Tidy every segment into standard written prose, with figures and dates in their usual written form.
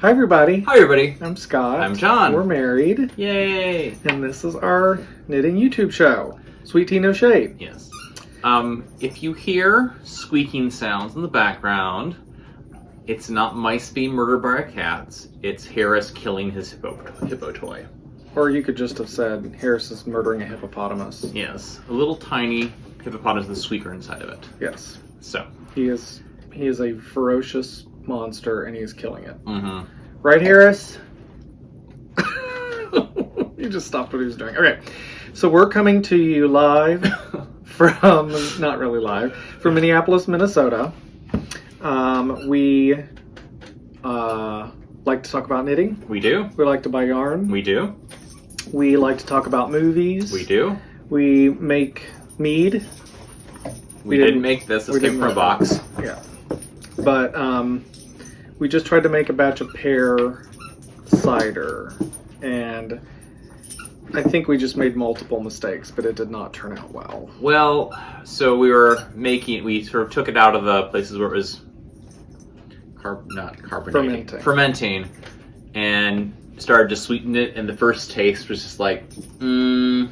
Hi, everybody. Hi, everybody. I'm Scott. I'm John. We're married. Yay. And this is our knitting YouTube show, SweetTeaNoShade. Yes. If you hear squeaking sounds in the background, it's not mice being murdered by cats. It's Harris killing his hippo toy. Or you could just have said, Harris is murdering a hippopotamus. Yes. A little tiny hippopotamus with a squeaker inside of it. Yes. So. He is a ferocious monster, and he is killing it. Mm-hmm. Right, Harris? He just stopped what he was doing. Okay. So we're coming to you live from, not really live, from Minneapolis, Minnesota. We like to talk about knitting. We do. We like to buy yarn. We do. We like to talk about movies. We do. We make mead. We didn't make this. This came from a box. Yeah. But we just tried to make a batch of pear cider. And I think we just made multiple mistakes, but it did not turn out well. Well, so we sort of took it out of the places where it was fermenting, and started to sweeten it, and the first taste was just like, I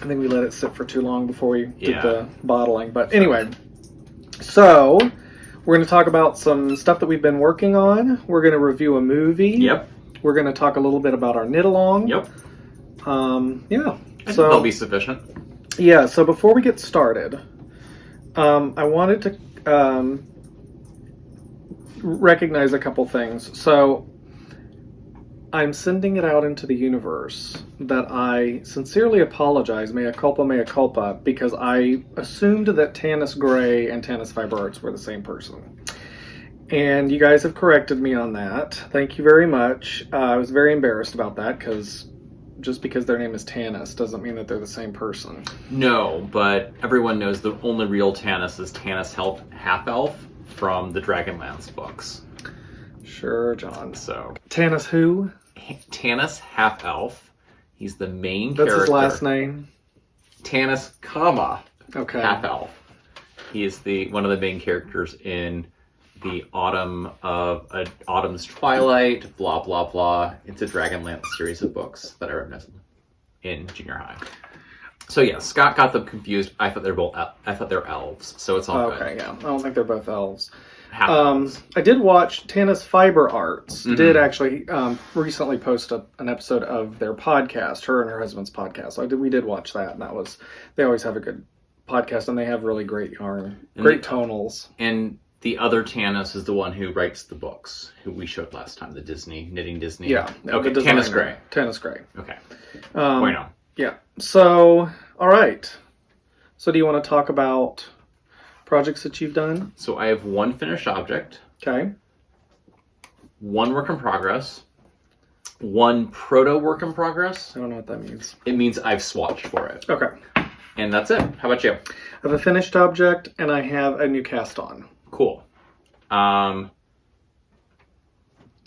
think we let it sit for too long before we did the bottling. But anyway, so we're going to talk about some stuff that we've been working on. We're going to review a movie. Yep. We're going to talk a little bit about our knit along. Yep. Yeah. I think that'll be sufficient. Yeah, so before we get started, I wanted to recognize a couple things. So I'm sending it out into the universe that I sincerely apologize, mea culpa, because I assumed that Tanis Gray and Tanis Fiber Arts were the same person. And you guys have corrected me on that. Thank you very much. I was very embarrassed about that, because just because their name is Tanis doesn't mean that they're the same person. No, but everyone knows the only real Tanis is Tanis Half-Elf from the Dragonlance books. Sure, John. So Tanis who? Tanis Half-Elf. He's the main character. That's his last name? Tanis, okay. Half-Elf. He is one of the main characters in the Autumn's Twilight, blah, blah, blah. It's a Dragonlance series of books that I read in junior high. So yeah, Scott got them confused. I thought they were elves, so it's all good. Okay, yeah. I don't think they're both elves. Half-elves. I did watch Tanis Fiber Arts. Did actually recently post an episode of their podcast, her and her husband's podcast. So we did watch that, and they always have a good podcast, and they have really great yarn, great tonals. And the other Tanis is the one who writes the books, who we showed last time, the Knitting Disney. Yeah. Okay, Tanis Gray. Tanis Gray. Okay. Bueno. Yeah. So, all right. So do you want to talk about projects that you've done? So I have one finished object. Okay. One work in progress. One proto work in progress. I don't know what that means. It means I've swatched for it. Okay. And that's it. How about you? I have a finished object, and I have a new cast on. Cool. Do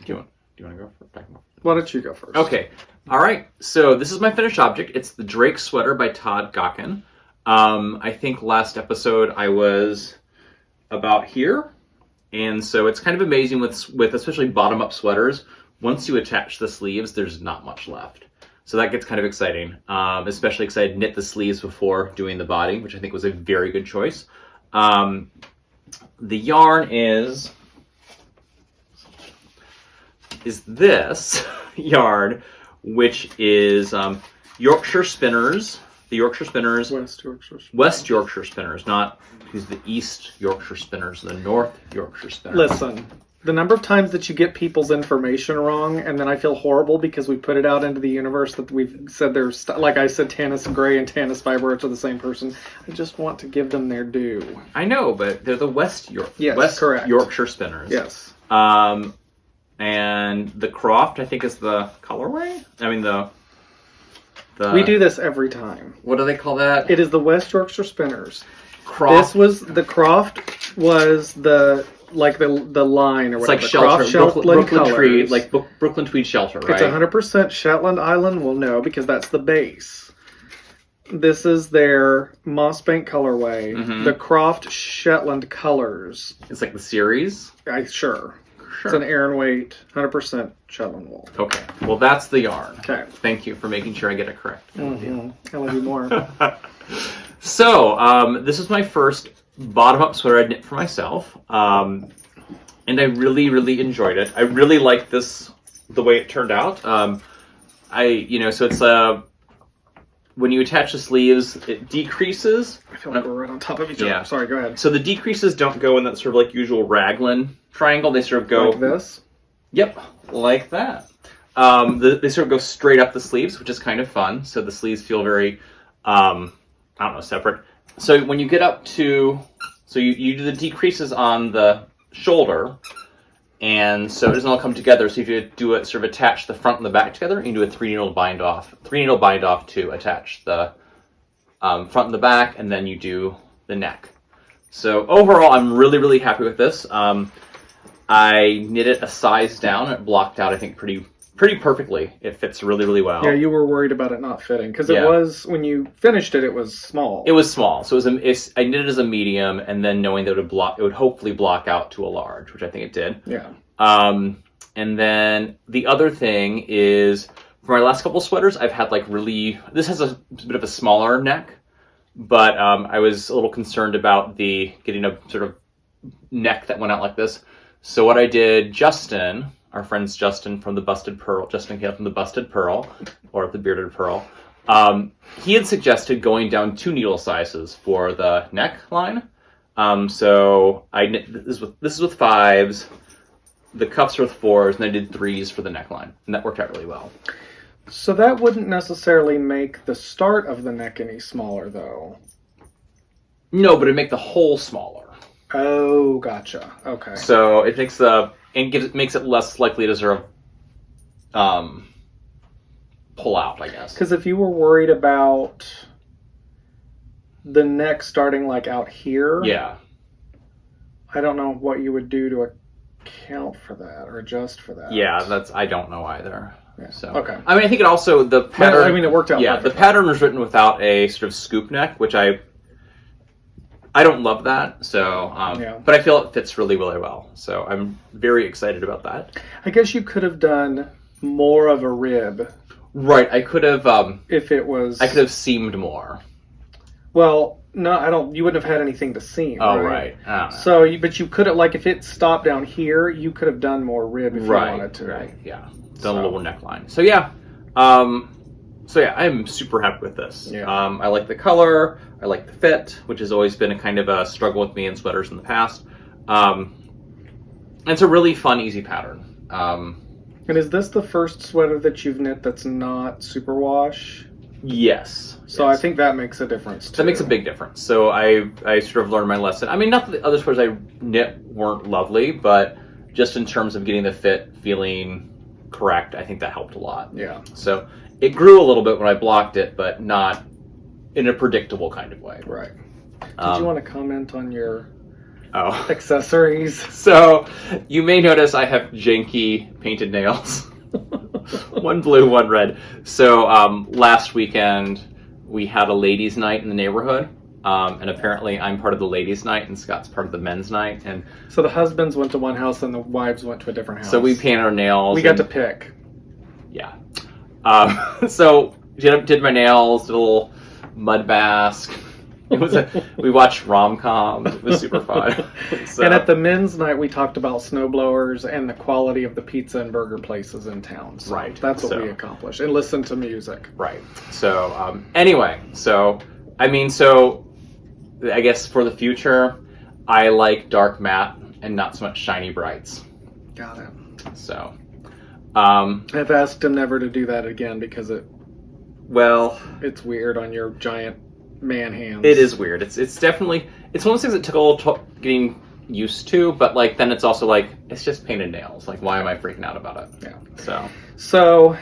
you want to go for Why don't you go first? Okay. All right. So this is my finished object. It's the Drake sweater by Todd Gocken. I think last episode I was about here. And so it's kind of amazing with especially bottom-up sweaters. Once you attach the sleeves, there's not much left. So that gets kind of exciting, especially because I had knit the sleeves before doing the body, which I think was a very good choice. The yarn is this yarn, which is Yorkshire Spinners. The Yorkshire Spinners. West Yorkshire Spinners, not who's the East Yorkshire Spinners, the North Yorkshire Spinners. Listen, the number of times that you get people's information wrong, and then I feel horrible because we put it out into the universe that we've said there's, like I said, Tanis Gray and Tanis Fiber Arts are the same person. I just want to give them their due. I know, but they're the West correct. Yorkshire Spinners. Yes. And the Croft, I think, is the colorway. I mean the. We do this every time. What do they call that? It is the West Yorkshire Spinners. Croft. The Croft was the line or whatever. It's like shelter, Shetland Brooklyn Tweed, like Brooklyn Tweed shelter, right? It's 100% Shetland Island. Well, no, because that's the base. This is their Mossbank colorway. The Croft Shetland colors. It's like the series. Sure. It's an Aran weight, 100% Shetland wool. Okay. Well, that's the yarn. Okay. Thank you for making sure I get it correct. I love you more. So, this is my first bottom-up sweater I knit for myself, and I really, really enjoyed it. I really like this, the way it turned out. So it's when you attach the sleeves, it decreases. I feel like we're right on top of each other. Sorry, go ahead. So the decreases don't go in that sort of like usual raglan triangle. They sort of go like this. Yep, like that. They sort of go straight up the sleeves, which is kind of fun. So the sleeves feel very, separate. So when you get up to, you do the decreases on the shoulder, and so it doesn't all come together. So if you do it, sort of attach the front and the back together, you can do a 3-needle bind off to attach the front and the back, and then you do the neck. So overall, I'm really, really happy with this. I knit it a size down, and it blocked out, I think, pretty perfectly. It fits really, really well. Yeah, you were worried about it not fitting, because it was, when you finished it, it was small. It was small. So I knit it as a medium, and then knowing that it would hopefully block out to a large, which I think it did. Yeah. And then the other thing is, for my last couple sweaters, I've had this has a bit of a smaller neck, but I was a little concerned about getting a sort of neck that went out like this. So what I did, our friends Justin from the Busted Pearl, Justin Hale from the Busted Pearl, or the Bearded Pearl, he had suggested going down 2 needle sizes for the neckline. So I knit this is with 5s, the cuffs are with 4s, and I did 3s for the neckline, and that worked out really well. So that wouldn't necessarily make the start of the neck any smaller, though. No, but it'd make the hole smaller. Oh, gotcha. Okay. So it makes makes it less likely to sort of pull out, I guess. Because if you were worried about the neck starting like out here, I don't know what you would do to account for that or adjust for that. Yeah, I don't know either. Yeah. So okay. I mean, I think it also the pattern. I mean, it worked out. Yeah, perfectly. The pattern was written without a sort of scoop neck, which I don't love that. So, but I feel it fits really, really well. So I'm very excited about that. I guess you could have done more of a rib. Right, I could have. If it was, I could have seamed more. Well, no, I don't. You wouldn't have had anything to seam. Oh, right. So, but you could have, like, if it stopped down here, you could have done more rib if you wanted to. Right. Yeah. Done a little neckline. So yeah. I'm super happy with this. Yeah. I like the color. I like the fit, which has always been a kind of a struggle with me in sweaters in the past. And it's a really fun, easy pattern. And is this the first sweater that you've knit that's not superwash? Yes. So I think that makes a difference too. That makes a big difference. So I sort of learned my lesson. I mean, not that the other sweaters I knit weren't lovely, but just in terms of getting the fit feeling correct, I think that helped a lot. Yeah. So it grew a little bit when I blocked it, but not in a predictable kind of way. Right. Did you want to comment on your Oh. accessories? So you may notice I have janky painted nails. One blue, one red. So last weekend we had a ladies' night in the neighborhood. And apparently I'm part of the ladies' night and Scott's part of the men's night. And so the husbands went to one house and the wives went to a different house. So we painted our nails. We got to pick. Yeah. So did my nails, did a little mud mask. We watched rom-coms. It was super fun. So. And at the men's night, we talked about snowblowers and the quality of the pizza and burger places in town. So right. That's what we accomplished. And listened to music. Right. So anyway, I guess for the future, I like dark matte and not so much shiny brights. Got it. So, I've asked him never to do that again because it's weird on your giant man hands. It is weird. It's definitely one of those things that took a little getting used to, but then it's also it's just painted nails. Why am I freaking out about it? Yeah. So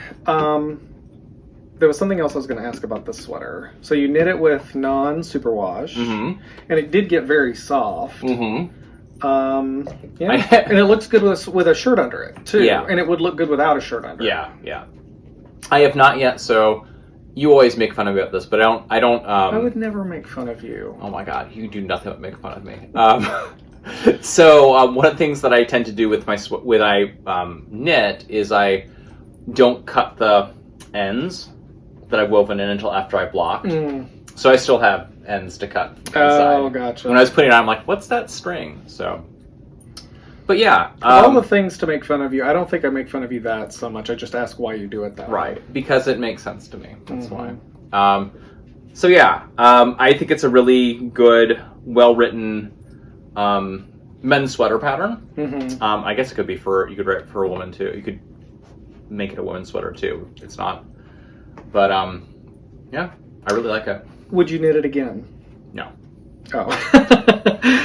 there was something else I was going to ask about this sweater. So you knit it with non-superwash, and it did get very soft. Mm-hmm. And it looks good with a shirt under it too. Yeah. And it would look good without a shirt under it. Yeah. I have not yet. So you always make fun of me about this, but I don't. I would never make fun of you. Oh my God, you do nothing but make fun of me. So one of the things that I tend to do with my knit is I don't cut the ends that I've woven in until after I blocked. So I still have ends to cut inside. Oh, gotcha. When I was putting it on, I'm like, what's that string? So, but yeah. All the things to make fun of you, I don't think I make fun of you that so much. I just ask why you do it that way. Right, because it makes sense to me. That's why. So yeah, I think it's a really good, well-written men's sweater pattern. I guess it could be you could write it for a woman too. You could make it a women's sweater too. It's not. But yeah, I really like it. Would you knit it again? No. Oh.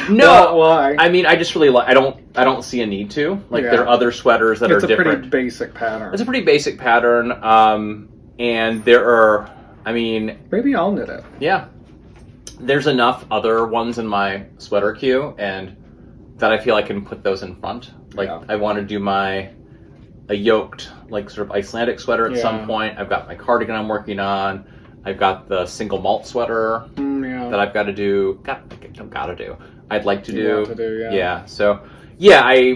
No. Why? I mean, I just really like. I don't see a need to. Like, there are other sweaters that are different. It's a pretty basic pattern. It's a pretty basic pattern. And there are. I mean, maybe I'll knit it. Yeah. There's enough other ones in my sweater queue, and that I feel I can put those in front. Like, I want to do a yoked, like, sort of Icelandic sweater at some point. I've got my cardigan I'm working on. I've got the single malt sweater that I've got to do. I'd like to do. Yeah. So, yeah,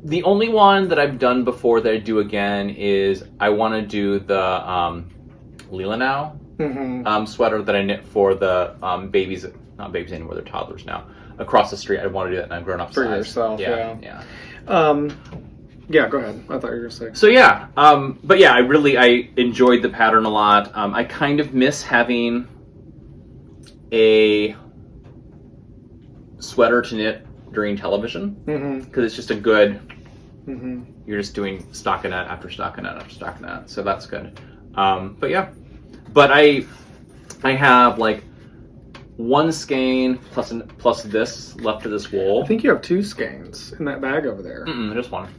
the only one that I've done before that I do again is I want to do the ILoveYouIKnow sweater that I knit for the babies, not babies anymore, they're toddlers now. Across the street, I want to do that in a grown-up size. For yourself, yeah. Yeah, go ahead. I thought you were going to say. So yeah, but yeah, I enjoyed the pattern a lot. I kind of miss having a sweater to knit during television because it's just a good. You're just doing stockinette after stockinette after stockinette, so that's good. But yeah, but I have like one skein plus this left of this wool. I think you have 2 skeins in that bag over there. Just one.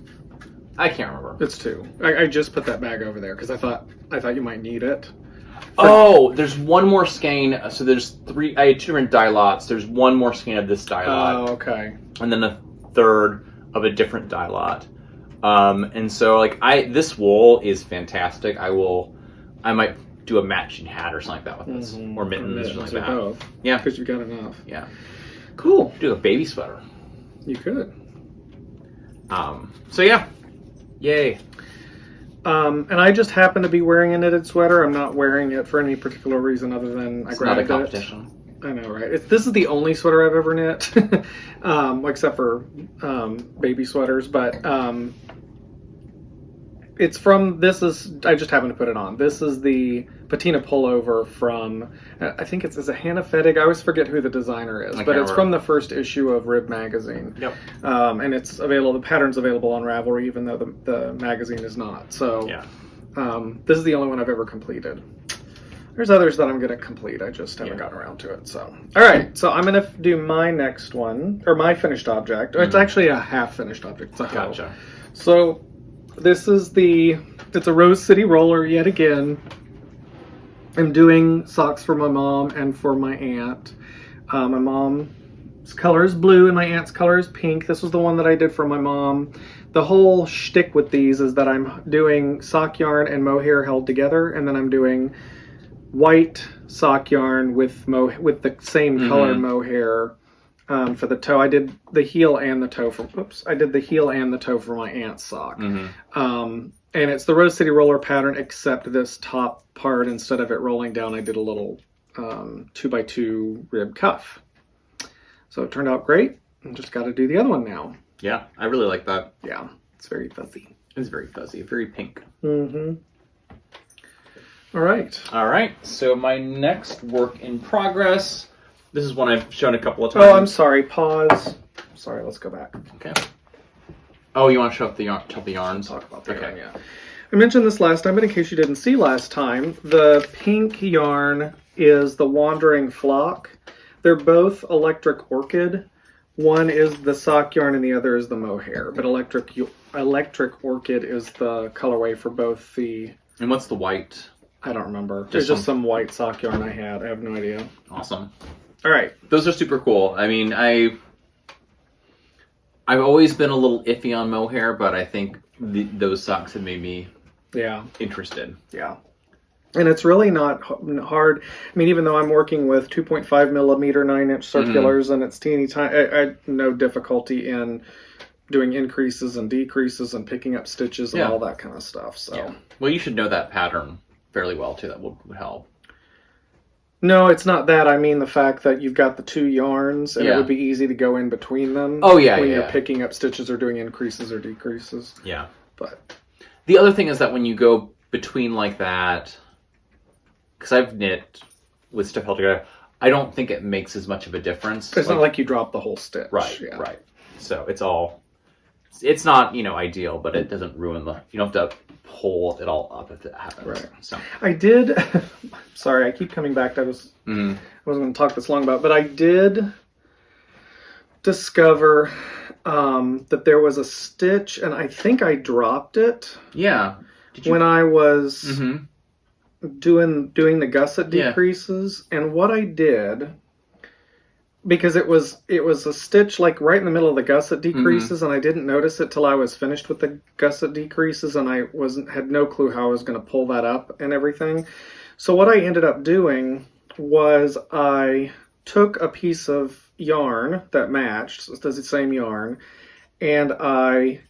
I can't remember. It's 2. I just put that bag over there because I thought you might need it. Oh, there's one more skein. So there's 3. I had 2 different dye lots. There's one more skein of this dye lot. Oh, okay. And then a third of a different dye lot. And so like this wool is fantastic. I might do a matching hat or something like that with this, or mittens or something like that. Both. Yeah, because you've got enough. Yeah. Cool. Do a baby sweater. You could. So yeah. Yay. And I just happen to be wearing a knitted sweater. I'm not wearing it for any particular reason other than I grabbed it. It's not a competition. I know, right? This is the only sweater I've ever knit, except for baby sweaters. But it's from. I just happened to put it on. This is the patina pullover from. I think it's a Hannah Fettig. I always forget who the designer is, but it's from the first issue of Rib magazine. Yep. And it's available. The pattern's available on Ravelry, even though the magazine is not. So yeah. This is the only one I've ever completed. There's others that I'm going to complete. I just haven't gotten around to it. So, all right. So I'm going to do my next one, or my finished object. It's actually a half finished object. It's a hoe. Gotcha. So this is it's a Rose City roller yet again. I'm doing socks for my mom and for my aunt. My mom's color is blue and my aunt's color is pink. This was the one that I did for my mom. The whole shtick with these is that I'm doing sock yarn and mohair held together, and then I'm doing white sock yarn with the same color mohair for the toe. I did the heel and the toe for my aunt's sock. And it's the Rose City roller pattern, except this top part, instead of it rolling down, I did a little 2x2 rib cuff. So it turned out great. I just got to do the other one now. Yeah, I really like that. Yeah, it's very fuzzy. It's very fuzzy, very pink. All right. So my next work in progress. This is one I've shown a couple of times. Oh, I'm sorry. Pause. Sorry, let's go back. Okay. Oh, you want to show up the yarn? Tell the yarns. Talk about the yarn, yeah. I mentioned this last time, but in case you didn't see last time, the pink yarn is the Wandering Flock. They're both Electric Orchid. One is the sock yarn and the other is the mohair. But Electric Orchid is the colorway for both the... And what's the white? I don't remember. There's just some white sock yarn I had. I have no idea. Awesome. All right. Those are super cool. I mean, I've always been a little iffy on mohair, but I think those socks have made me interested. Yeah. And it's really not hard. I mean, even though I'm working with 2.5 millimeter 9-inch circulars and it's teeny tiny, I no difficulty in doing increases and decreases and picking up stitches and all that kind of stuff. So, well, you should know that pattern fairly well too. That would help. No, it's not that. I mean the fact that you've got the two yarns and it would be easy to go in between them. Oh yeah, when you're picking up stitches or doing increases or decreases. Yeah. But the other thing is that when you go between like that, because I've knit with stuff held together, I don't think it makes as much of a difference. It's not like you drop the whole stitch. Right. Right. So it's not, ideal, but it doesn't ruin you don't have to pull it all up if it happens. Right. So I did, sorry, I keep coming back to I wasn't going to talk this long about, but I did discover that there was a stitch, and I think I dropped it. Yeah. When I was doing the gusset decreases, and what I did, because it was a stitch like right in the middle of the gusset decreases, and I didn't notice it till I was finished with the gusset decreases, and I had no clue how I was going to pull that up and everything. So what I ended up doing was I took a piece of yarn that matched, so it's the same yarn, and I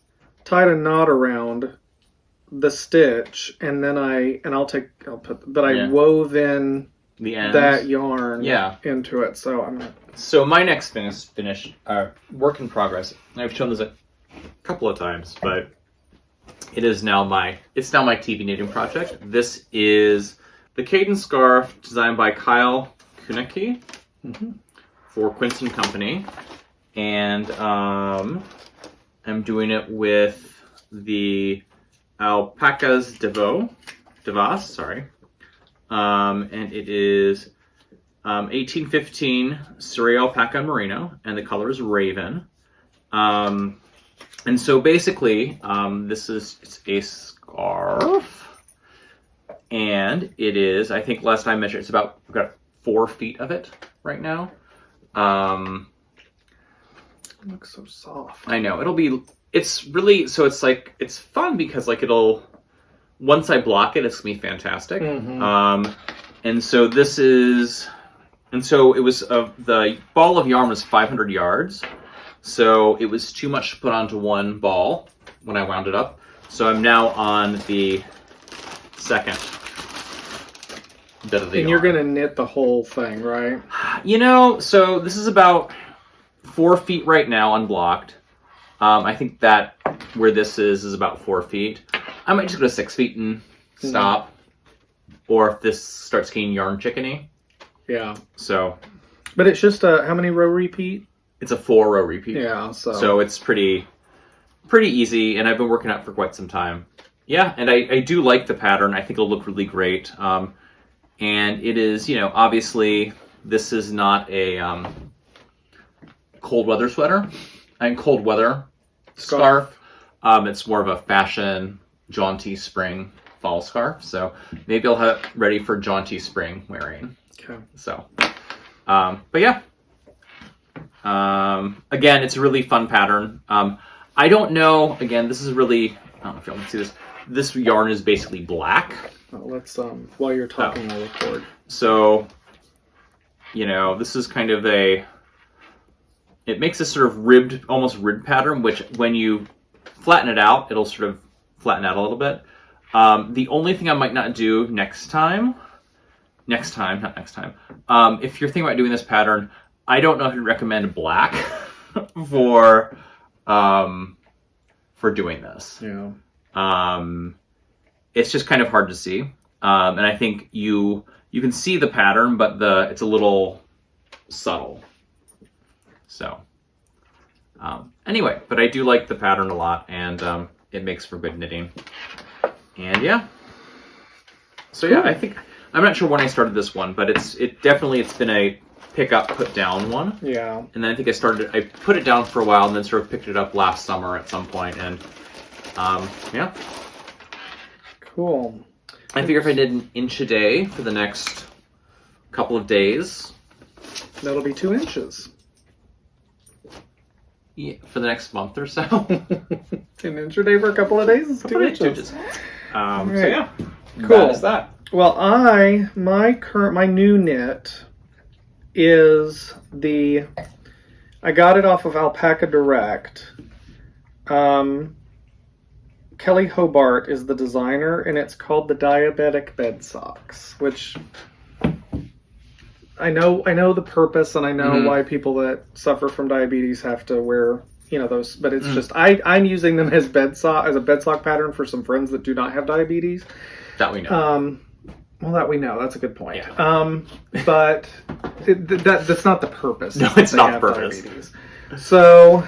tied a knot around the stitch, and then I wove in the ends. That yarn into it. So my next finish work in progress. I've shown this a couple of times, but it is now my TV knitting project. This is the Cadence Scarf designed by Kunnecke for Quince & Company, and I'm doing it with the Alpacas Devas, sorry. And it is 1815 Surrey Alpaca Merino, and the color is Raven. And so basically, this is a scarf, and it is, I think last time I measured, we've got 4 feet of it right now. It looks so soft. I know, it's really, so it's fun because once I block it, it's gonna be fantastic. And so it was, the ball of yarn was 500 yards. So it was too much to put onto one ball when I wound it up. So I'm now on the second bit of the yarn. And you're gonna knit the whole thing, right? So this is about 4 feet right now unblocked. I think that where this is about 4 feet. I might just go to 6 feet and stop. Or if this starts getting yarn chickeny. Yeah. So. But it's just how many row repeat? It's a 4-row repeat. Yeah. So it's pretty easy, and I've been working out for quite some time. Yeah, and I do like the pattern. I think it'll look really great. And it is, obviously this is not a cold weather sweater. Cold weather scarf. It's more of a fashion, jaunty spring fall scarf. So maybe I'll have it ready for jaunty spring wearing. Okay. So, but yeah. Again, it's a really fun pattern. I don't know. Again, this is really, I don't know if y'all can see this. This yarn is basically black. Let's, while you're talking, I'll record. So, this is kind of it makes this sort of almost ribbed pattern, which when you flatten it out, it'll sort of flatten out a little bit. The only thing I might not do not next time, if you're thinking about doing this pattern, I don't know if I'd recommend black for doing this. Yeah. It's just kind of hard to see. And I think you can see the pattern, but it's a little subtle. So, anyway, but I do like the pattern a lot, and it makes for good knitting. And yeah. So yeah, I think, I'm not sure when I started this one, but it's been a pick up, put down one. Yeah. And then I think I put it down for a while and then sort of picked it up last summer at some point, and yeah. Cool. I figure if I did an inch a day for the next couple of days. That'll be 2 inches. Yeah, for the next month or so. An inch a day for a couple of days is 2 inches. So yeah. Cool. That is that. Well, my new knit is I got it off of Alpaca Direct. Kelly Hobart is the designer, and it's called the Diabetic Bed Socks, which I know the purpose, and I know why people that suffer from diabetes have to wear those, but it's just I'm using them as a bed sock pattern for some friends that do not have diabetes. That we know. Well, that we know. That's a good point. Yeah. But that's not the purpose. No, it's not the purpose. Diabetes. So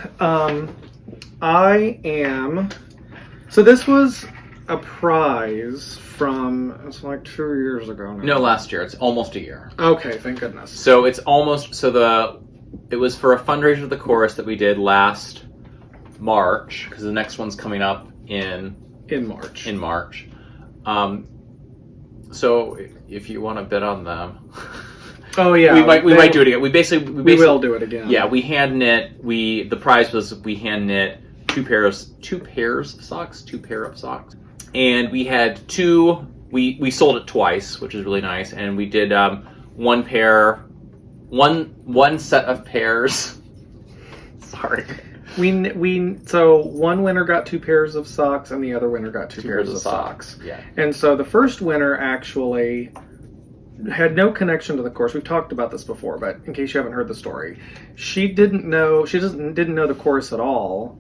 So this was a prize from, it's like 2 years ago now. No, last year. It's almost a year. Okay, thank goodness. So it's almost, it was for a fundraiser of the chorus that we did last March, because the next one's coming up in March. So if you want to bid on them, oh yeah, we might do it again. We will do it again. Yeah, we hand knit. The prize was we hand knit two pair of socks, and we had two. We sold it twice, which is really nice, and we did one set of pairs. Sorry. So one winner got 2 pairs of socks, and the other winner got two pairs of socks. Yeah. And so the first winner actually had no connection to the chorus. We've talked about this before, but in case you haven't heard the story, she didn't know the chorus at all.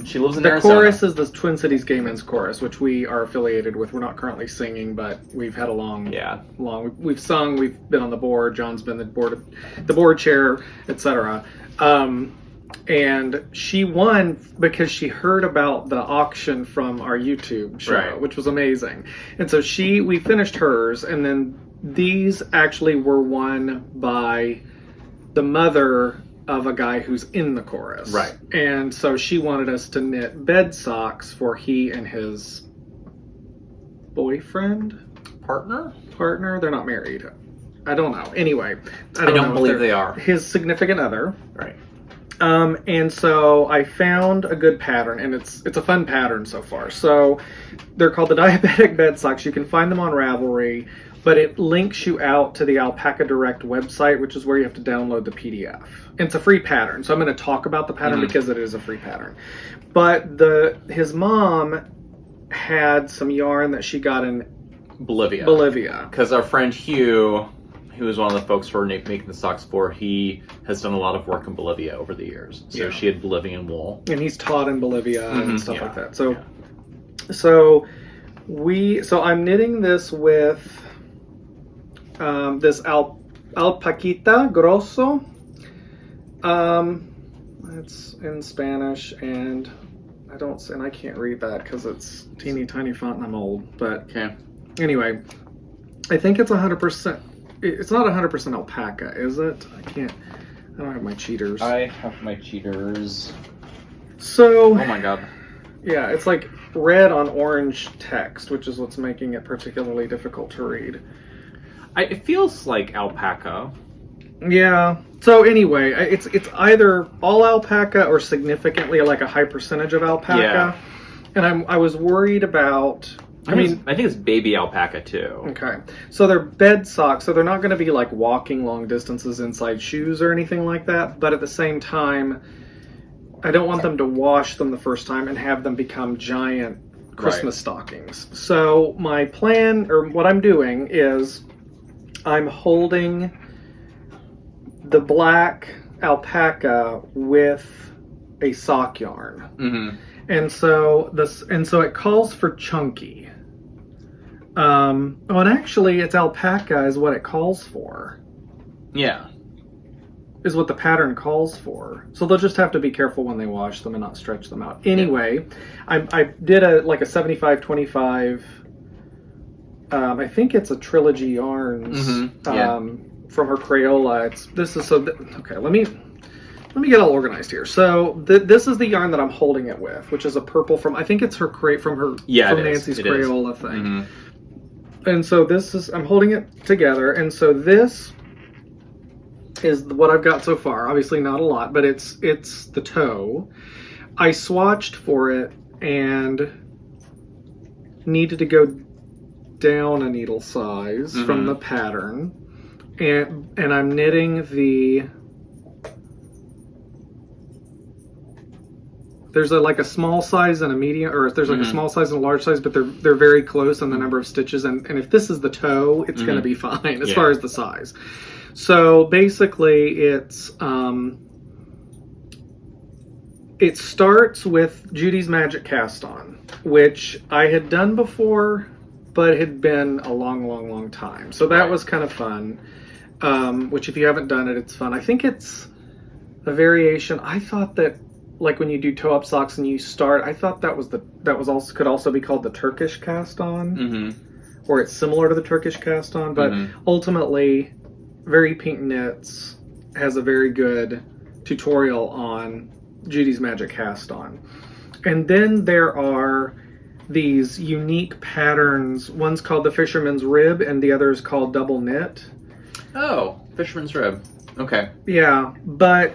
She lives in the Arizona. chorus is the Twin Cities Gay Men's Chorus, which we are affiliated with. We're not currently singing, but we've had a long. We've sung. We've been on the board. John's been the board chair, etc. And she won because she heard about the auction from our YouTube show, which was amazing. And so we finished hers, and then these actually were won by the mother of a guy who's in the chorus. Right. And so she wanted us to knit bed socks for he and his boyfriend? Partner? They're not married. I don't know. Anyway. I don't believe they are. His significant other. Right. And so I found a good pattern, and it's a fun pattern so far. So they're called the Diabetic Bed Socks. You can find them on Ravelry, but it links you out to the Alpaca Direct website, which is where you have to download the PDF. And it's a free pattern, so I'm going to talk about the pattern because it is a free pattern. But his mom had some yarn that she got in Bolivia. Because our friend Hugh, who is one of the folks we're making the socks for, he has done a lot of work in Bolivia over the years. So she had Bolivian wool. And he's taught in Bolivia and stuff like that. So, so I'm knitting this with this Alpaquita Grosso. It's in Spanish, and I can't read that because it's teeny tiny font and I'm old. But anyway, I think it's 100%. It's not 100% alpaca, is it? I don't have my cheaters. I have my cheaters. So. Oh my god. Yeah, it's like red on orange text, which is what's making it particularly difficult to read. It feels like alpaca. Yeah. So anyway, it's either all alpaca or significantly like a high percentage of alpaca. Yeah. And I was worried about. I think it's baby alpaca too. Okay. So they're bed socks, so they're not going to be like walking long distances inside shoes or anything like that. But at the same time, I don't want them to wash them the first time and have them become giant Christmas stockings. So my plan, or what I'm doing, is I'm holding the black alpaca with a sock yarn. Mm-hmm. And so it calls for chunky. And actually it's alpaca is what it calls for. Yeah. Is what the pattern calls for. So they'll just have to be careful when they wash them and not stretch them out. Anyway, I did a 75-25. I think it's a Trilogy Yarns from her Crayola. Okay, let me get all organized here. So this is the yarn that I'm holding it with, which is a purple from Nancy's Crayola thing. Mm-hmm. And so I'm holding it together, and so this is what I've got so far. Obviously not a lot, but it's the toe. I swatched for it and needed to go down a needle size Mm-hmm. from the pattern, and I'm knitting there's like a small size and a medium, or there's like a small size and a large size, but they're very close on the number of stitches, and if this is the toe, it's going to be fine as far as the size. So basically it starts with Judy's Magic Cast On, which I had done before, but it had been a long time. So that was kind of fun, which if you haven't done it, it's fun. I think it's a variation. I thought that, like when you do toe-up socks and you start, I thought that could also be called the Turkish Cast On, or it's similar to the Turkish Cast On, but ultimately, Very Pink Knits has a very good tutorial on Judy's Magic Cast On. And then there are these unique patterns. One's called the Fisherman's Rib, and the other is called Double Knit. Oh, Fisherman's Rib. Okay. Yeah, but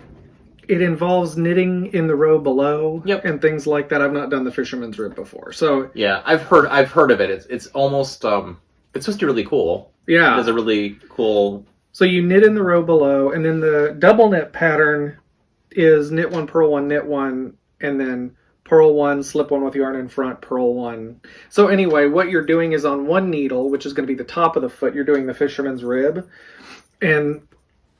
it involves knitting in the row below and things like that. I've not done the Fisherman's Rib before, so yeah, I've heard of it. It's almost it's supposed to be really cool. Yeah, it's a really cool. So you knit in the row below, and then the double knit pattern is knit one, purl one, knit one, and then purl one, slip one with yarn in front, purl one. So anyway, what you're doing is on one needle, which is going to be the top of the foot, you're doing the Fisherman's Rib, and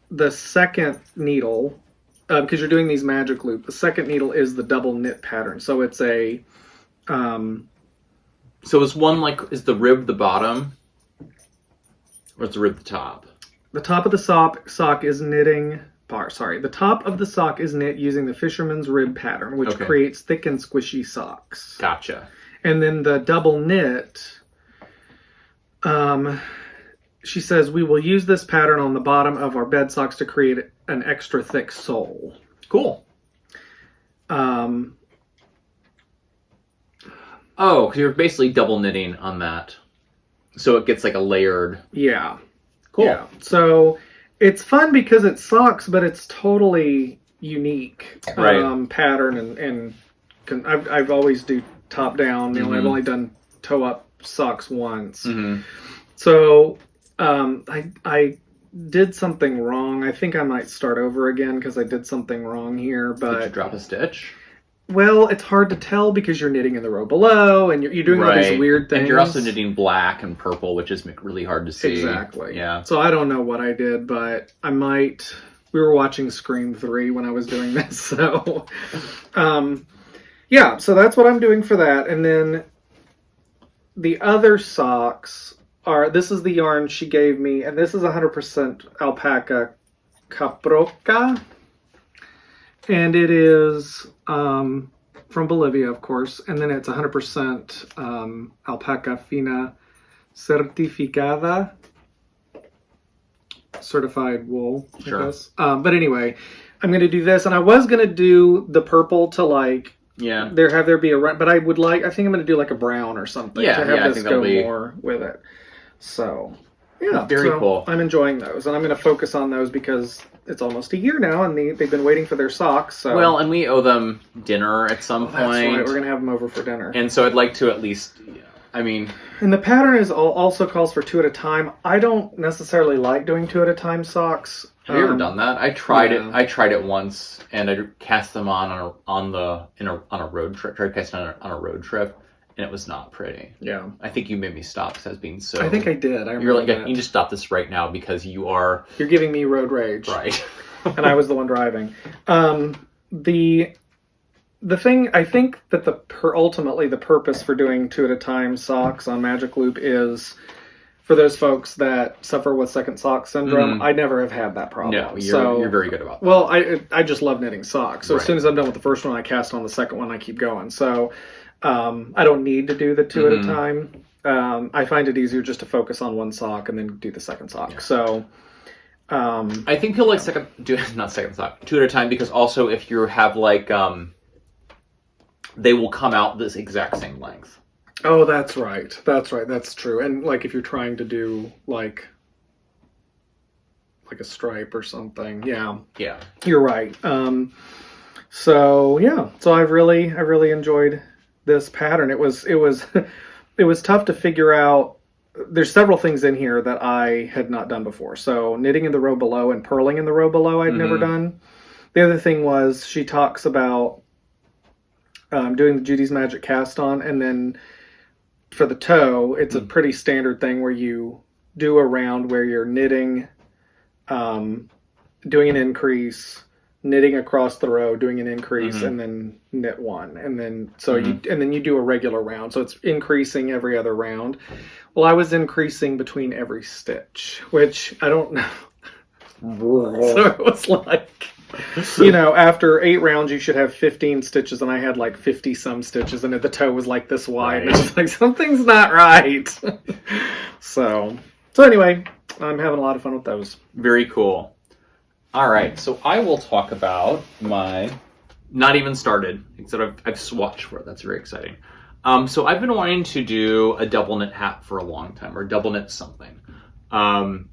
the second needle. Because you're doing these magic loop. The second needle is the double knit pattern. So it's a... So is the rib the bottom? Or is the rib the top? The top of the sock is knitting... the top of the sock is knit using the Fisherman's Rib pattern, which creates thick and squishy socks. Gotcha. And then the double knit... she says, we will use this pattern on the bottom of our bed socks to create an extra thick sole. Cool. Oh, because you're basically double knitting on that. So it gets like a layered... Yeah. Cool. Yeah. So it's fun because it's socks, but it's totally unique pattern. And I've always do top down. I've only done toe up socks once. So... I did something wrong. I think I might start over again because I did something wrong here. But did you drop a stitch? Well, it's hard to tell because you're knitting in the row below and you're doing all these weird things. And you're also knitting black and purple, which is really hard to see. Exactly. Yeah. So I don't know what I did, but I might... We were watching Scream 3 when I was doing this, so... yeah, so that's what I'm doing for that. And then the other socks... This is the yarn she gave me, and this is 100% alpaca caproca, and it is from Bolivia, of course, and then it's 100% alpaca fina certificada, certified wool, I guess. But anyway, I'm going to do this, and I was going to do the purple to like... Yeah. There be a... But I think I'm going to do like a brown or something to have this go more with it. So, yeah. Very cool. I'm enjoying those, and I'm going to focus on those because it's almost a year now, and they've been waiting for their socks. So. Well, and we owe them dinner at some point. That's right. We're going to have them over for dinner. And so I'd like to at least... And the pattern also calls for 2 at a time. I don't necessarily like doing 2 at a time socks. Have you ever done that? I tried it. I tried it once, and I cast them on a road trip. Tried casting on a road trip, and it was not pretty. Yeah. I think you made me stop because I was being so... I think I did. You're like, you need to stop this right now because you are... You're giving me road rage. Right. And I was the one driving. The thing, I think that ultimately the purpose for doing 2 at a time socks on Magic Loop is for those folks that suffer with second sock syndrome. I never have had that problem. No, you're very good about that. Well, I just love knitting socks. So as soon as I'm done with the first one, I cast on the second one, I keep going. So I don't need to do the 2 at a time. I find it easier just to focus on one sock and then do the second sock. Yeah. So... I think you'll like not second sock, 2 at a time, because also if you have like... they will come out this exact same length. Oh, that's right. That's true. And like if you're trying to do like a stripe or something, yeah, you're right. So I've really enjoyed this pattern. It was it was tough to figure out there's several things in here that I had not done before. So knitting in the row below and purling in the row below I'd never done. The other thing was she talks about doing the Judy's Magic cast on, and then for the toe, it's a pretty standard thing where you do a round where you're knitting, doing an increase, knitting across the row, doing an increase, and then knit one, and then you do a regular round. So it's increasing every other round. Well, I was increasing between every stitch, which I don't know. So it was like, after 8 rounds, you should have 15 stitches, and I had like 50 some stitches, and the toe was like this wide. Right. And I was like, something's not right. So anyway, I'm having a lot of fun with those. Very cool. All right, so I will talk about my not even started, except I've swatched for it. That's very exciting. So I've been wanting to do a double knit hat for a long time, or double knit something. And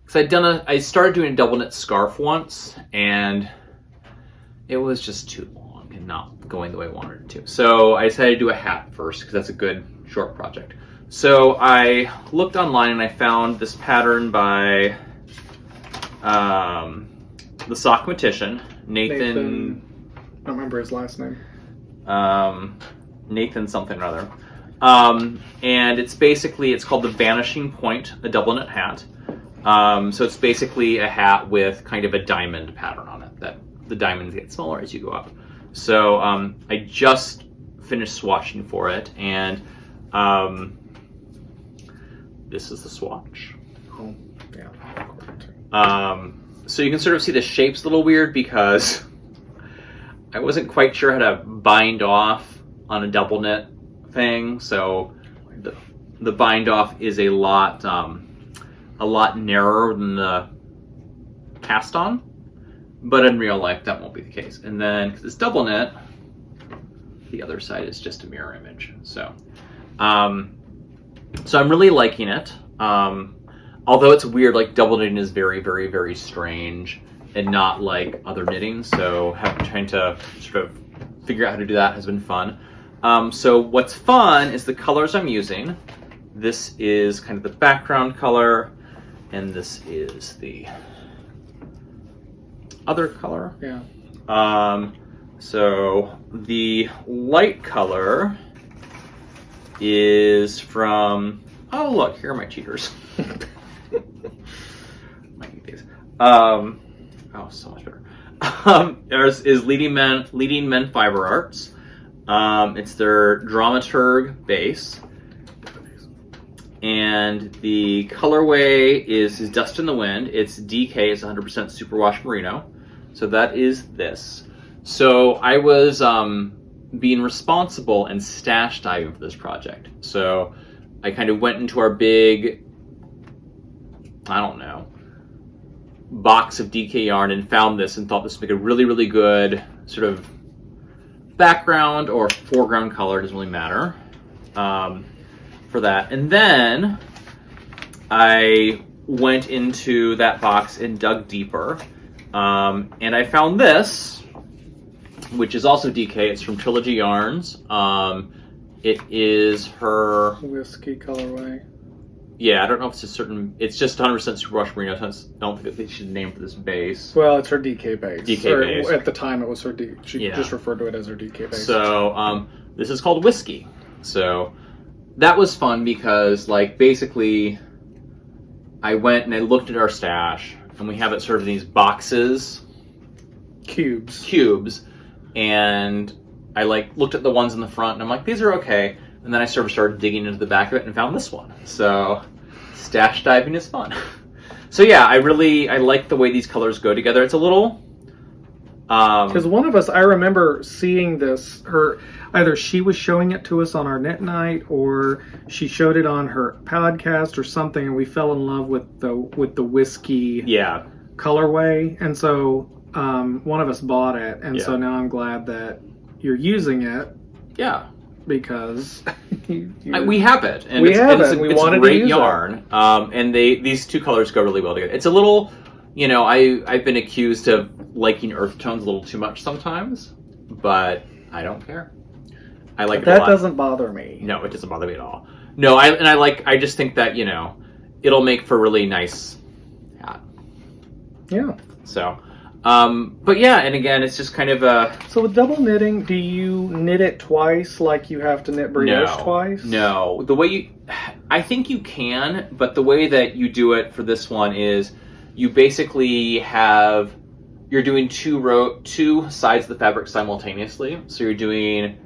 because I started doing a double knit scarf once, and it was just too long and not going the way I wanted it to. So I decided to do a hat first, because that's a good short project. So I looked online and I found this pattern by the Sockmatician, Nathan. I don't remember his last name. Nathan something or other. And it's called the Vanishing Point, a double knit hat. So it's basically a hat with kind of a diamond pattern on it, that the diamonds get smaller as you go up. So I just finished swatching for it, and this is the swatch. Oh, yeah. So you can sort of see the shape's a little weird because I wasn't quite sure how to bind off on a double knit thing. So the bind off is a lot narrower than the cast on, but in real life that won't be the case. And then because it's double knit, the other side is just a mirror image. So I'm really liking it. Although it's weird, like double knitting is very, very, very strange and not like other knitting. So trying to sort of figure out how to do that has been fun. So what's fun is the colors I'm using. This is kind of the background color, and this is the other color. Yeah. So the light color is from, oh look, here are my cheaters. Oh, so much better. There's Leading Men Fiber Arts. It's their Dramaturg base. And the colorway is Dust in the Wind. It's DK, it's 100% superwash merino. So that is this. So I was being responsible and stash diving for this project. So I kind of went into our big, I don't know, box of DK yarn and found this and thought this would make a really, really good sort of background or foreground color, doesn't really matter, for that. And then I went into that box and dug deeper, and I found this, which is also DK. It's from Trilogy Yarns. It is her whiskey colorway. Yeah, I don't know if it's a certain. It's just 100% superwash merino. So I don't think that she's named for this base. Well, it's her DK base. DK base. At the time, it was her D. She just referred to it as her DK base. So this is called Whiskey. So that was fun because, like, basically, I went and I looked at our stash, and we have it sort of in these boxes, cubes, and I looked at the ones in the front, and I'm like, these are okay. And then I sort of started digging into the back of it and found this one. So stash diving is fun. So yeah, I like the way these colors go together. It's a little... Because one of us, I remember seeing this, either she was showing it to us on our knit night, or she showed it on her podcast or something, and we fell in love with the whiskey colorway. And so one of us bought it, and so now I'm glad that you're using it. Yeah. Because we have it, and we it's wanted great to use yarn. it. And these two colors go really well together. It's a little, I've been accused of liking earth tones a little too much sometimes, but I don't care. I like it a That lot. doesn't bother me. No, it doesn't bother me at all. No, I just think that, it'll make for a really nice hat. Yeah. So, but yeah, and again, it's just kind of a... So with double knitting, do you knit it twice like you have to knit brioche twice? No. I think you can, but the way that you do it for this one is you basically you're doing two sides of the fabric simultaneously. So you're doing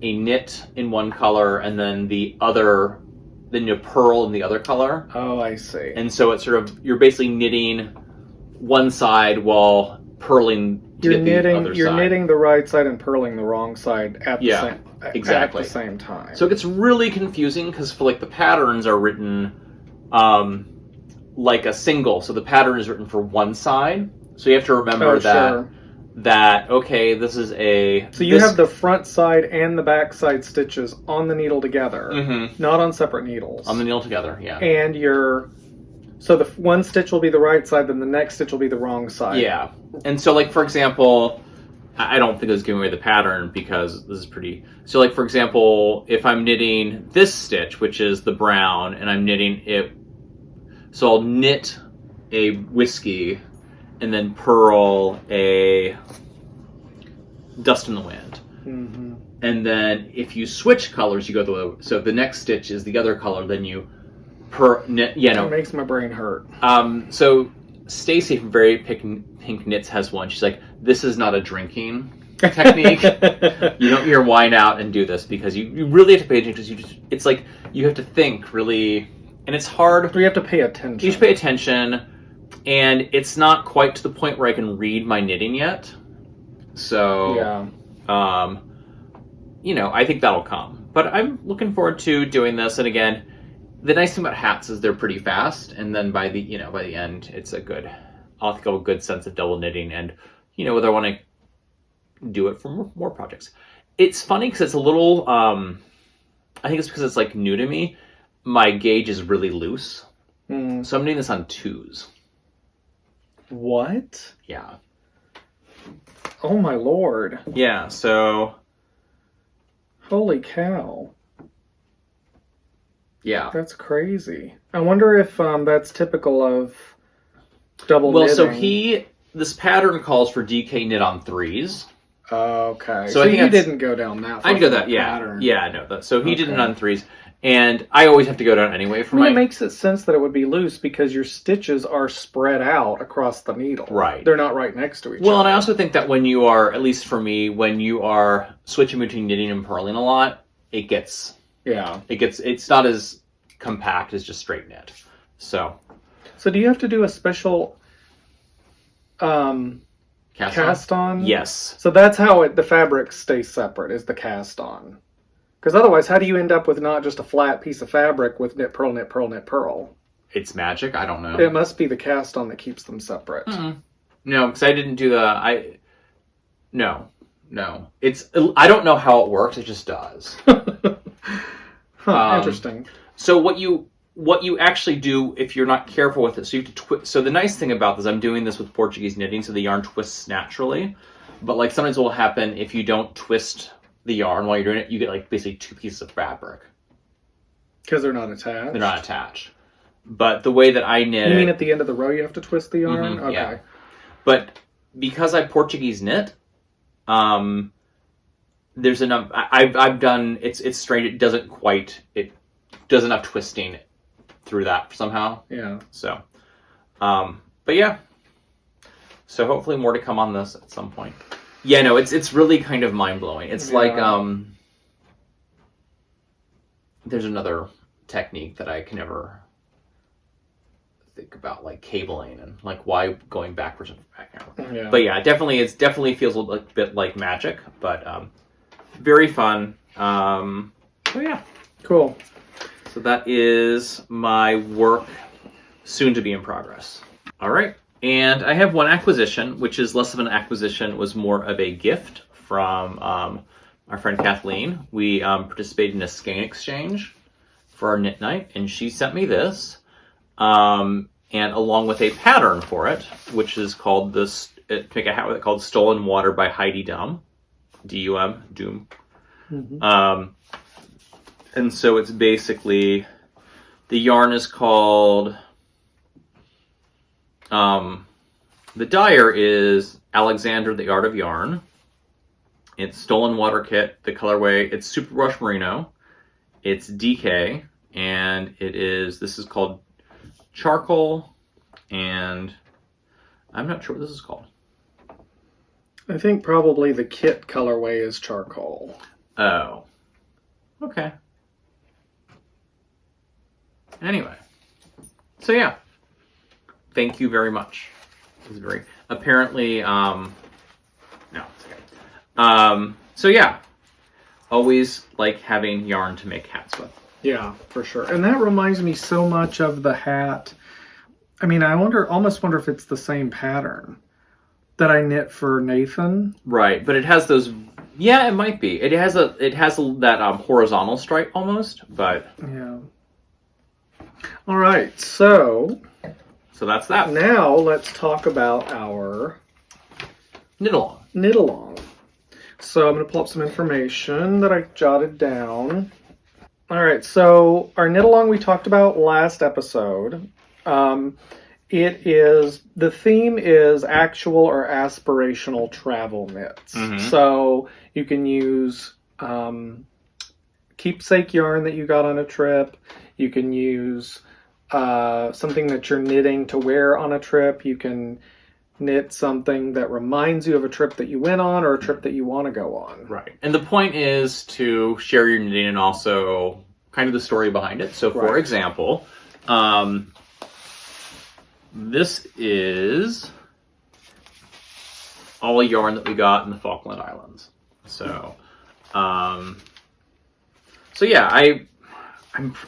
a knit in one color and then then you purl in the other color. Oh, I see. And so it's you're basically knitting one side while purling to get the other side. You're knitting the right side and purling the wrong side at the exactly. at the same time. So it gets really confusing because for the patterns are written like a single. So the pattern is written for one side. So you have to remember that okay, this is So you have the front side and the back side stitches on the needle together, not on separate needles. On the needle together, yeah. And so the one stitch will be the right side, then the next stitch will be the wrong side. Yeah. And so for example, I don't think this is giving away the pattern because this is pretty... So for example, if I'm knitting this stitch, which is the brown, and I'm knitting it... So I'll knit a whiskey and then purl a dust in the wind. Mm-hmm. And then if you switch colors, you go so the next stitch is the other color, then you knit... It makes my brain hurt. So Stacy from Very Pink Knits has one. She's like, this is not a drinking technique. You don't hear wine out and do this because you really have to pay attention. It's like you have to think really, and it's hard. You have to pay attention. You should pay attention, and it's not quite to the point where I can read my knitting yet. So, yeah. I think that'll come. But I'm looking forward to doing this, and again, the nice thing about hats is they're pretty fast, and then by the end, it's I'll have a good sense of double knitting, and whether I want to do it for more projects. It's funny because it's a little. I think it's because it's new to me. My gauge is really loose, so I'm doing this on 2s. What? Yeah. Oh my lord. Yeah. So. Holy cow. Yeah. That's crazy. I wonder if that's typical of double knitting. Well, so this pattern calls for DK knit on 3s. Okay. So you didn't go down that far. I'd go that, yeah. Pattern. Yeah, no. So he did it on 3s. And I always have to go down anyway for it makes it sense that it would be loose because your stitches are spread out across the needle. Right. They're not right next to each other. Well, and I also think that when you are, at least for me, when you are switching between knitting and purling a lot, it gets... Yeah. It's not as compact as just straight knit. So do you have to do a special cast on? Yes. So that's how the fabric stays separate, is the cast on. Because otherwise, how do you end up with not just a flat piece of fabric with knit, purl, knit, purl, knit, purl? It's magic. I don't know. It must be the cast on that keeps them separate. Mm-hmm. No, because I didn't do No. I don't know how it works. It just does. Interesting. So what you actually do if you're not careful with it, so you have to twist. So the nice thing about this, I'm doing this with Portuguese knitting, so the yarn twists naturally. But sometimes what will happen if you don't twist the yarn while you're doing it, you get basically 2 pieces of fabric. Because they're not attached? They're not attached. But the way that I knit You mean at the end of the row you have to twist the yarn? Mm-hmm, okay. Yeah. But because I Portuguese knit, there's enough. I've done it's straight. It does enough twisting through that somehow. Yeah. So, but yeah. So hopefully more to come on this at some point. Yeah, no, it's really kind of mind blowing. It's there's another technique that I can never think about, cabling and why going backwards and back. Yeah. But yeah, it definitely feels a bit like magic, but very fun. So yeah, cool. So that is my work, soon to be in progress. All right, and I have one acquisition, which is less of an acquisition, was more of a gift from our friend Kathleen. We participated in a skein exchange for our knit night, and she sent me this. And along with a pattern for it, which is called to make a hat with it, called Stolen Water by Heidi Dum, D-U-M, Doom. Mm-hmm. And so it's basically, the yarn is called, the dyer is Alexandra, the Art of Yarn. It's Stolen Water Kit, the colorway, it's Superwash Merino. It's DK, and this is called Charcoal, and I'm not sure what this is called. I think probably the kit colorway is Charcoal. Oh. Okay. Anyway. So yeah. Thank you very much. It was very, apparently, no, it's okay. So yeah. Always like having yarn to make hats with. Yeah, for sure. And that reminds me so much of the hat. I mean, I almost wonder if it's the same pattern that I knit for Nathan. Right, but it has those. Yeah, it might be. It has that horizontal stripe almost, but yeah. All right, so that's that. Now let's talk about our knit along. Knit along. So I'm going to pull up some information that I jotted down. All right, so our knit along we talked about last episode. The theme is actual or aspirational travel knits. Mm-hmm. So you can use keepsake yarn that you got on a trip. You can use something that you're knitting to wear on a trip. You can knit something that reminds you of a trip that you went on or a trip that you want to go on. Right. And the point is to share your knitting and also kind of the story behind it. So for example, this is all yarn that we got in the Falkland Islands. So, yeah,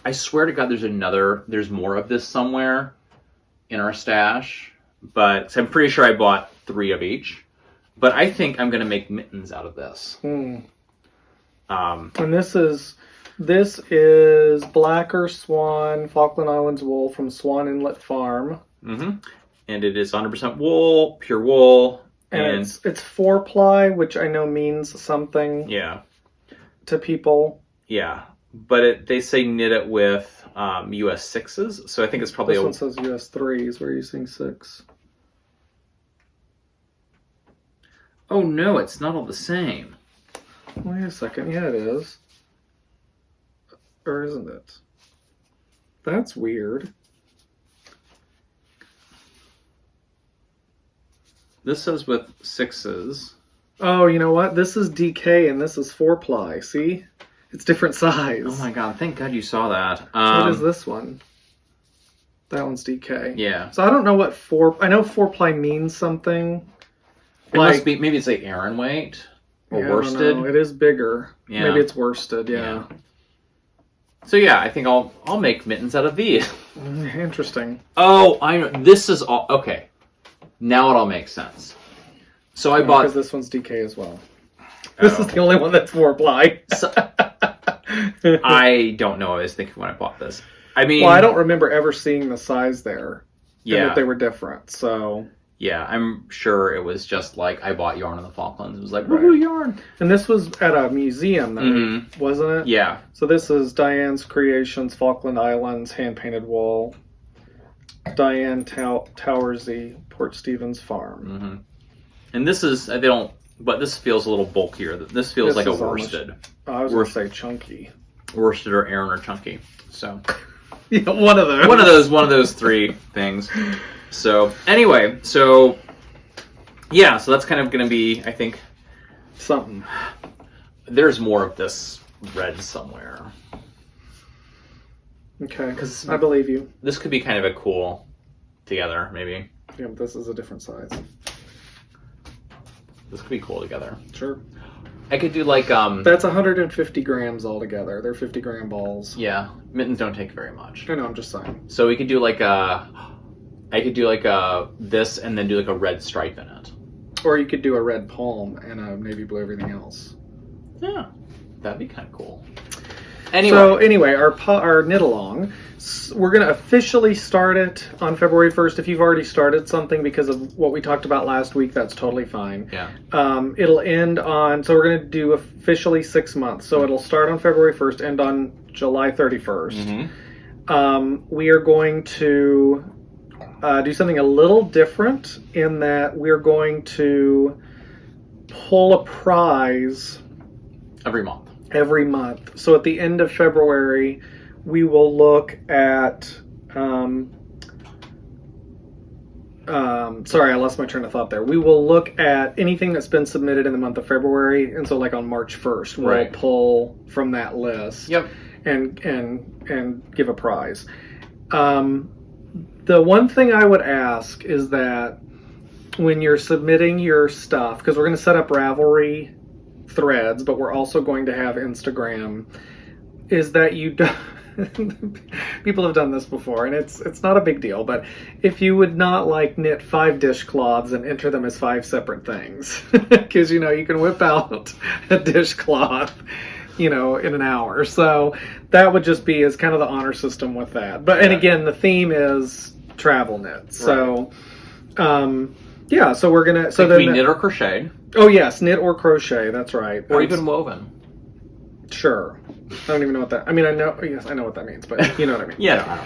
I swear to God, there's more of this somewhere in our stash, but I'm pretty sure I bought 3 of each. But I think I'm going to make mittens out of this. And this is Blacker Swan Falkland Islands wool from Swan Inlet Farm. Mm-hmm. And it is 100% wool, pure wool. And it's 4-ply, which I know means something to people. Yeah. But they say knit it with US 6s, so I think it's probably... This one says US 3s, we're using 6. Oh no, it's not all the same. Wait a second, yeah it is. Or isn't it? That's weird. This says with 6s. Oh, you know what? This is DK and this is 4-ply, see? It's different size. Oh my god, thank God you saw that. What is this one? That one's DK. Yeah. So I don't know what I know 4-ply means something. It must be, maybe it's like Aran weight or worsted. It is bigger. Yeah. Maybe it's worsted, yeah. So yeah, I think I'll make mittens out of these. Interesting. Oh, I know. This is all okay. Now it all makes sense. So I bought because this one's DK as well. This is the only one that's 4-ply. I don't know what I was thinking when I bought this. I mean, well, I don't remember ever seeing the size there. Yeah, and that they were different. So yeah, I'm sure it was just like I bought yarn in the Falklands. It was like woohoo yarn. And this was at a museum, though, wasn't it? Yeah. So this is Diane's Creations, Falkland Islands, hand painted wool. Diane Towersy, Port Stevens Farm. Mm-hmm. And this is but this feels a little bulkier. This feels like a worsted. I was going to say chunky. Worsted or Aran or chunky. So yeah, one of those. One of those 3 things. So anyway, so that's kind of going to be, I think, something. There's more of this red somewhere. Okay, because I believe you. This could be kind of a cool together, maybe. Yeah, but this is a different size. This could be cool together. Sure. I could do like That's 150 grams altogether. They're 50-gram balls. Yeah, mittens don't take very much. I know. I'm just saying. So we could do like this and then do like a red stripe in it. Or you could do a red palm and a navy blue everything else. Yeah, that'd be kind of cool. Anyway, our knit along, we're going to officially start it on February 1st. If you've already started something because of what we talked about last week, that's totally fine. Yeah. It'll end on, so we're going to do officially 6 months. So it'll start on February 1st, end on July 31st. We are going to do something a little different in that we're going to pull a prize every month. So at the end of February, we will look at. Sorry, I lost my train of thought there. We will look at anything that's been submitted in the month of February, and so like on March 1st, we'll pull from that list. Yep. And give a prize. The one thing I would ask is that when you're submitting your stuff, because we're going to set up Ravelry threads, but we're also going to have Instagram, is that you don't. People have done this before, and it's not a big deal, but if you would not like knit 5 dishcloths and enter them as 5 separate things, because you can whip out a dishcloth in an hour. So that would just be as kind of the honor system with that. But and again, the theme is travel knit. So so we're gonna knit or crochet. Oh yes, knit or crochet, that's right. Or even woven. Sure. I don't even know what that, I know what that means, but you know what I mean. Yeah, I don't know.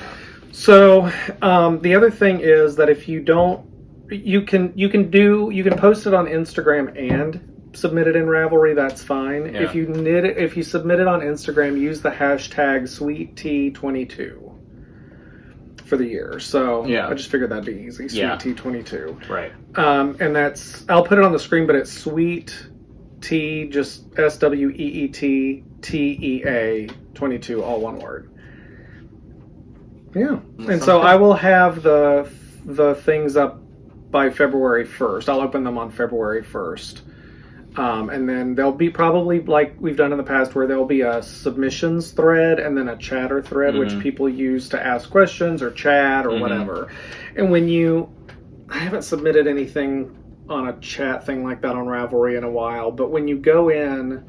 So the other thing is that if you don't, you can post it on Instagram and submit it in Ravelry, that's fine. Yeah. If you submit it on Instagram, use the hashtag SweetTea22 for the year. So I just figured that'd be easy. SweetTea22. Right. And that's, I'll put it on the screen, but it's SweetTea, just SweetTea 22, all one word. Yeah. And so I will have the things up by February 1st. I'll open them on February 1st. And then there'll be probably, like we've done in the past, where there'll be a submissions thread and then a chatter thread, which people use to ask questions or chat or whatever. And I haven't submitted anything on a chat thing like that on Ravelry in a while, but when you go in,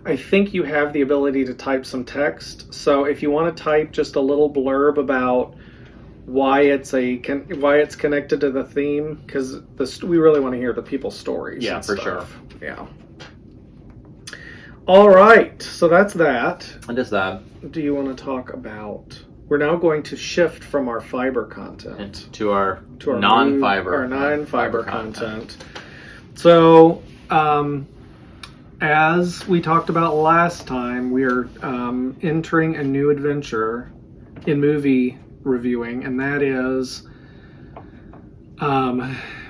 I think you have the ability to type some text. So if you want to type just a little blurb about why it's connected to the theme, because we really want to hear the people's stories. Yeah, for sure. Yeah. All right, so that's that. What is that? Do you want to talk about? We're now going to shift from our fiber content to our non-fiber content. So, as we talked about last time, we are entering a new adventure in movie reviewing, and that is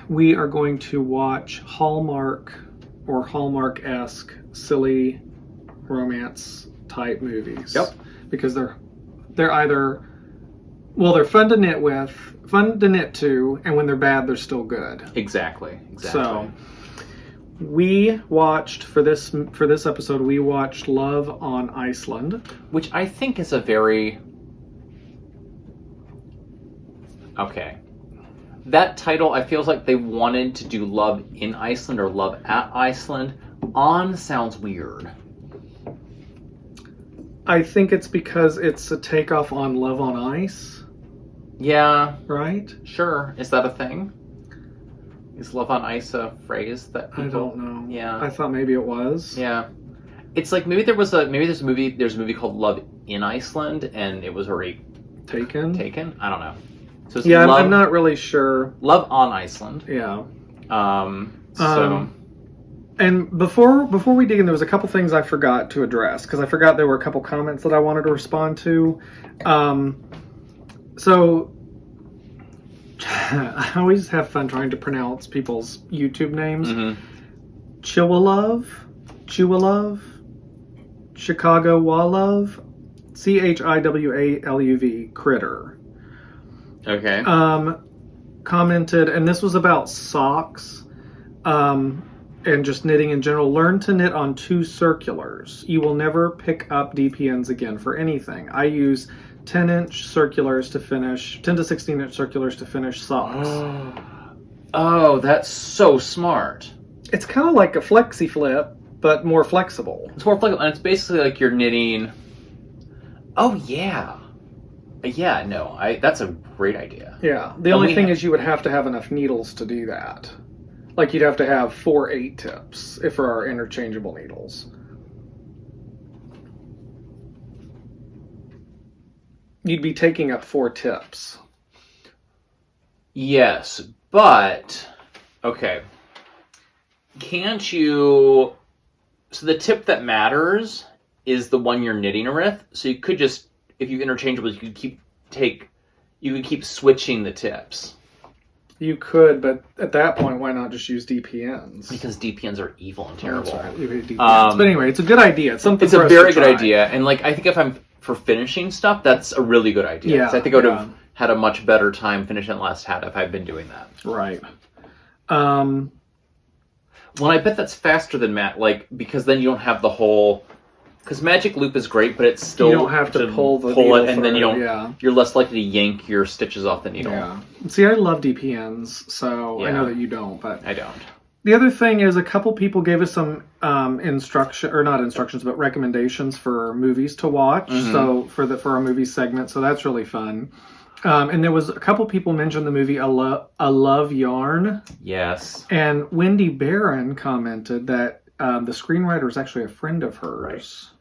we are going to watch Hallmark or Hallmark-esque silly romance type movies. Yep. Because they're either, well, they're fun to knit with, fun to knit to, and when they're bad, they're still good. Exactly. So we watched for this episode, we watched Love on Iceland, which I think is a very that title, I feels like they wanted to do Love in Iceland or Love at Iceland. On sounds weird. I think it's because it's a takeoff on Love on Ice. Yeah. Right? Sure. Is that a thing? Is Love on Ice a phrase that people... I don't know. Yeah. I thought maybe it was. Yeah. It's like there's a movie called Love in Iceland, and it was already taken. I don't know. So it's I'm not really sure. Love on Iceland. Yeah. And before we dig in, there was a couple things I forgot to address, because I forgot there were a couple comments that I wanted to respond to. So I always have fun trying to pronounce people's YouTube names. Chihuahua, Chicago Walluv, Chiwaluv, Critter. Okay. Commented, and this was about socks, and just knitting in general. Learn to knit on 2 circulars. You will never pick up DPNs again for anything. I use 10-inch circulars to finish, 10 to 16-inch circulars to finish socks. Oh, that's so smart. It's kind of like a flexi flip, but more flexible. It's more flexible, and it's basically like you're knitting Oh, yeah. Yeah, no, that's a great idea. Yeah. The only thing is you would have to have enough needles to do that. Like you'd have to have 4 8-tips if for our interchangeable needles. You'd be taking up 4 tips. Yes, but okay. Can't you? So the tip that matters is the one you're knitting with. So you could just, if you interchangeable, you could keep switching the tips. You could, but at that point, why not just use DPNs? Because DPNs are evil and terrible. Right. But anyway, it's a good idea. It's something. It's a very good idea, and like I think if I'm for finishing stuff, that's a really good idea. Yeah, I think I would have had a much better time finishing the last hat if I'd been doing that. Right. Well, I bet that's faster than because then you don't have the whole. Because magic loop is great, but it's still you don't have to pull it, and then you don't. Yeah. You're less likely to yank your stitches off the needle. Yeah. See, I love DPNs, so I know that you don't, but I don't. The other thing is a couple people gave us some recommendations for movies to watch. Mm-hmm. So for our movie segment, so that's really fun. And there was a couple people mentioned the movie A Love Yarn. Yes. And Wendy Barron commented that the screenwriter is actually a friend of hers.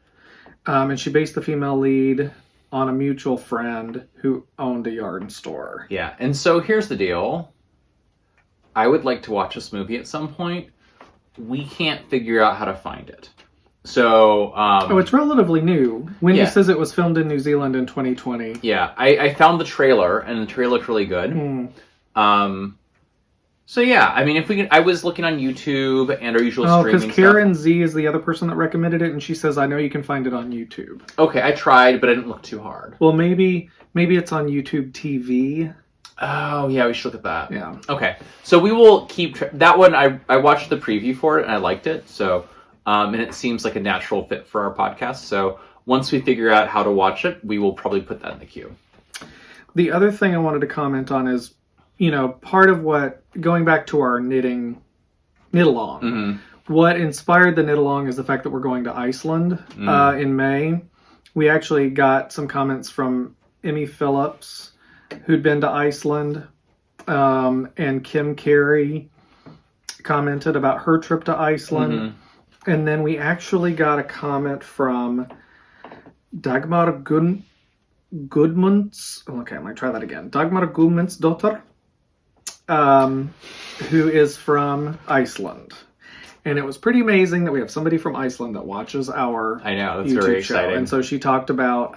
Right. And she based the female lead on a mutual friend who owned a yarn store. Yeah. And so here's the deal. I would like to watch this movie at some point. We can't figure out how to find it. So... it's relatively new. Wendy says it was filmed in New Zealand in 2020. Yeah, I found the trailer, and the trailer looked really good. So yeah, I mean, I was looking on YouTube and our usual streaming stuff. Because Karen Z is the other person that recommended it, and she says, I know you can find it on YouTube. Okay, I tried, but I didn't look too hard. Well, maybe it's on YouTube TV. Oh, yeah, we should look at that. Yeah. Okay, so we will keep... that one, I watched the preview for it, and I liked it, so... and it seems like a natural fit for our podcast, so once we figure out how to watch it, we will probably put that in the queue. The other thing I wanted to comment on is, part of what... going back to our knit-along, what inspired the knit-along is the fact that we're going to Iceland in May. We actually got some comments from Emmy Phillips, who'd been to Iceland, and Kim Carey commented about her trip to Iceland. Mm-hmm. And then we actually got a comment from Dagmar Gudmunds. Okay, I'm going to try that again. Dagmar Gudmundsdóttir, who is from Iceland. And it was pretty amazing that we have somebody from Iceland that watches our I know, that's YouTube very show. exciting. And so she talked about,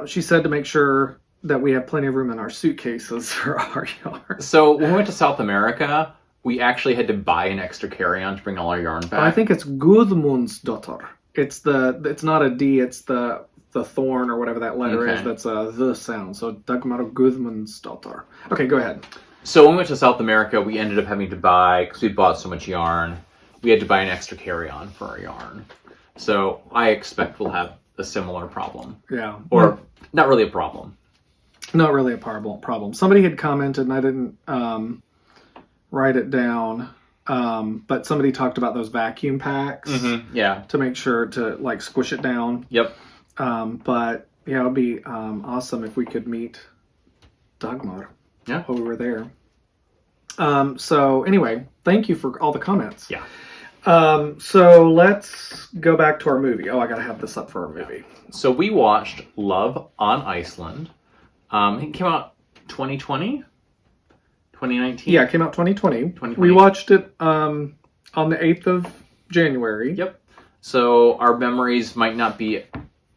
she said to make sure that we have plenty of room in our suitcases for our yarn. So when we went to South America, we actually had to buy an extra carry-on to bring all our yarn back. I think it's Gudmundsdóttir. It's not a D, it's the thorn or whatever that letter is. That's the sound. So Dagmar Gudmundsdóttir. Okay, go ahead. So when we went to South America, we ended up having to buy, because we bought so much yarn, we had to buy an extra carry-on for our yarn. So I expect we'll have a similar problem. Yeah. Or not really a problem. Not really a problem. Somebody had commented, and I didn't write it down, but somebody talked about those vacuum packs. Mm-hmm. Yeah. To make sure to squish it down. Yep. But yeah, it would be awesome if we could meet Dagmar. Yeah. While we were there. So anyway, thank you for all the comments. Yeah. So let's go back to our movie. Oh, I gotta have this up for our movie. So we watched Love on Iceland. It came out 2020? 2019? Yeah, it came out 2020. We watched it on the 8th of January. Yep. So our memories might not be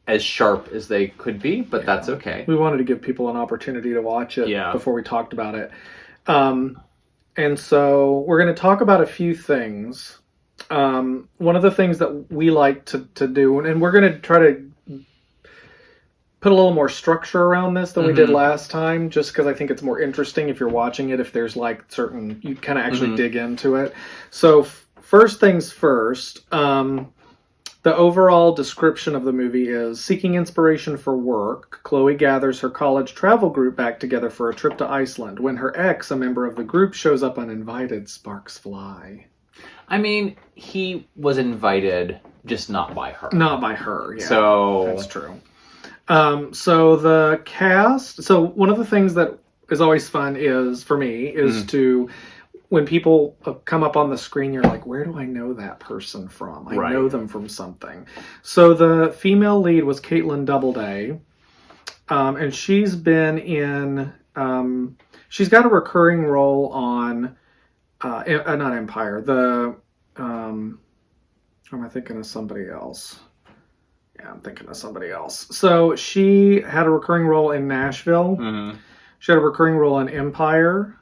as sharp as they could be, but that's okay. We wanted to give people an opportunity to watch it before we talked about it. And so we're going to talk about a few things. One of the things that we like to do, and we're going to try to put a little more structure around this than we did last time, just because I think it's more interesting if you're watching it, if there's certain, you kind of actually dig into it. So first things first, the overall description of the movie is: seeking inspiration for work, Chloe gathers her college travel group back together for a trip to Iceland. When her ex, a member of the group, shows up uninvited, sparks fly. I mean, he was invited, just not by her. Not by her, yeah. So that's true. So the cast. So one of the things that is always fun for me to when people come up on the screen, you're like, where do I know that person from? I know them from something. So the female lead was Caitlin Doubleday, and she's been in. She's got a recurring role on, not Empire. Am I thinking of somebody else? Yeah, I'm thinking of somebody else. So she had a recurring role in Nashville. Mm-hmm. She had a recurring role in Empire.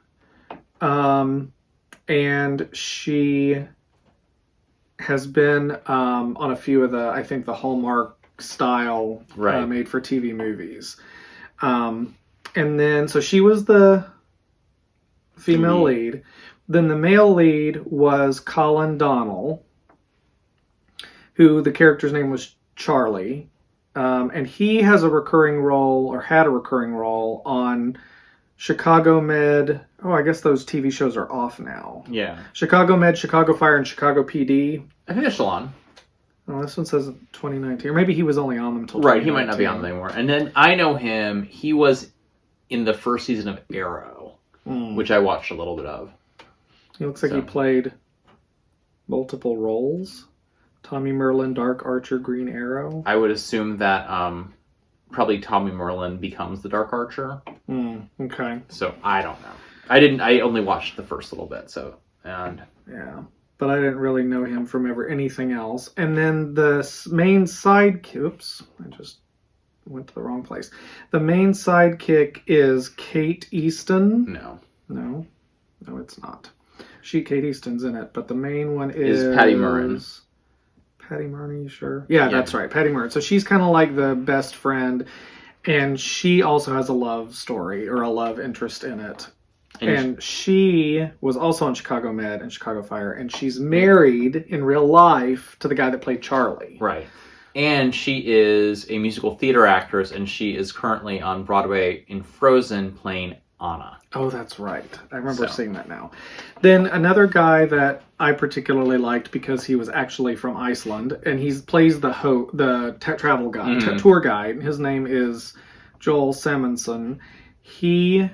And she has been on a few of the Hallmark style made for TV movies. And then, so she was the female lead. Then the male lead was Colin Donnell, who the character's name was Charlie. And he has a recurring role, or had a recurring role, on Chicago Med. Oh, I guess those TV shows are off now. Yeah. Chicago Med, Chicago Fire, and Chicago PD. I think they're still on. Oh, this one says 2019. Or maybe he was only on them until 2019. Right, he might not be on them anymore. And then I know him. He was in the first season of Arrow, which I watched a little bit of. He looks like he played multiple roles. Tommy Merlin, Dark Archer, Green Arrow. I would assume that probably Tommy Merlin becomes the Dark Archer. Okay. So I don't know. I only watched the first little bit, yeah. But I didn't really know him from anything else. And then the main oops, I just went to the wrong place. The main sidekick is Kate Easton. No, it's not. Kate Easton's in it, but the main one is Patty Murrin. Patty Murrin, are you sure? Yeah, that's right, Patty Murrin. So she's kind of like the best friend, and she also has a love story, or a love interest in it. And she was also on Chicago Med and Chicago Fire, and she's married in real life to the guy that played Charlie. Right. And she is a musical theater actress, and she is currently on Broadway in Frozen playing Anna. Oh, that's right. I remember seeing that now. Then another guy that I particularly liked because he was actually from Iceland, and he plays the travel guide, tour guide. His name is Joel Simonson. He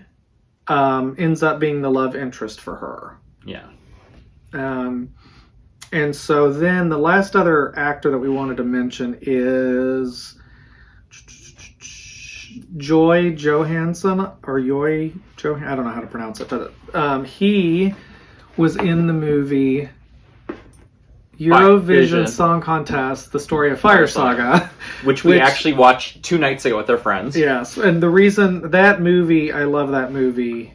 ends up being the love interest for her. Yeah. And so then the last other actor that we wanted to mention is Joy Johansson, or I don't know how to pronounce it, but he was in the movie Eurovision Song Contest, The Story of Fire Saga. Which we actually watched 2 nights ago with our friends. Yes, and the reason that movie, I love that movie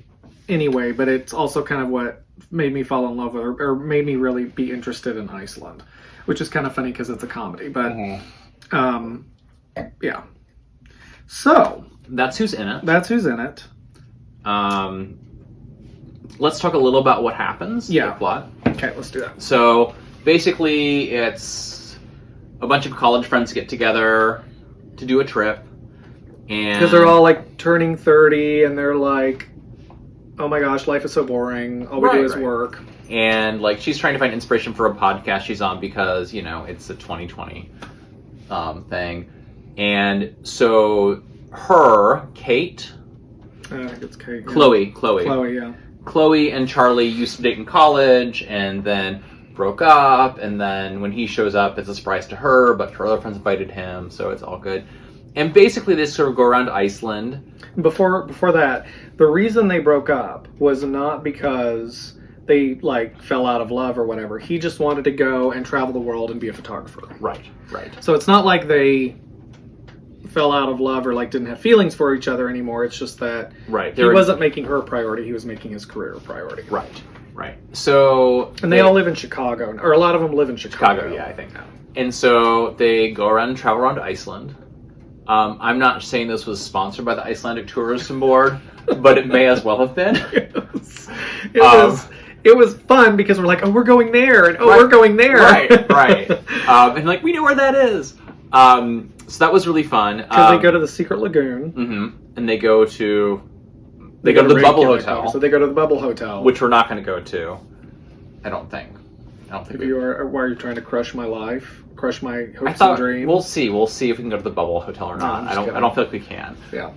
anyway, but it's also kind of what made me fall in love with her, or made me really be interested in Iceland, which is kind of funny because it's a comedy, but yeah. So that's who's in it. Let's talk a little about what happens. Yeah. The plot. Okay, let's do that. So basically, it's a bunch of college friends get together to do a trip, and because they're all like turning 30, and they're like, "Oh my gosh, life is so boring. All we do is work." And like, she's trying to find inspiration for a podcast she's on because it's a 2020 thing. And so Kate, I think it's Kate. Chloe, yeah. Chloe and Charlie used to date in college and then broke up. And then when he shows up, it's a surprise to her, but her other friends invited him, so it's all good. And basically, they sort of go around Iceland. Before that, the reason they broke up was not because they fell out of love or whatever. He just wanted to go and travel the world and be a photographer. Right. So it's not like they fell out of love or didn't have feelings for each other anymore. It's just that he wasn't making her a priority. He was making his career a priority. Right. So they all live in Chicago, or a lot of them live in Chicago. Yeah, I think. And so they go around and travel around Iceland. I'm not saying this was sponsored by the Icelandic Tourism Board, but it may as well have been. It was fun because we're like, oh, we're going there, and we're going there. Right. And we know where that is. So that was really fun. Because they go to the Secret Lagoon. Mm-hmm. And they go to the Bubble Hotel. So they go to the Bubble Hotel. Which we're not going to go to, I don't think. don't think If you are, why are you trying to crush my life, crush my hopes and dreams? We'll see. We'll see if we can go to the bubble hotel or not. I don't feel like we can. Yeah.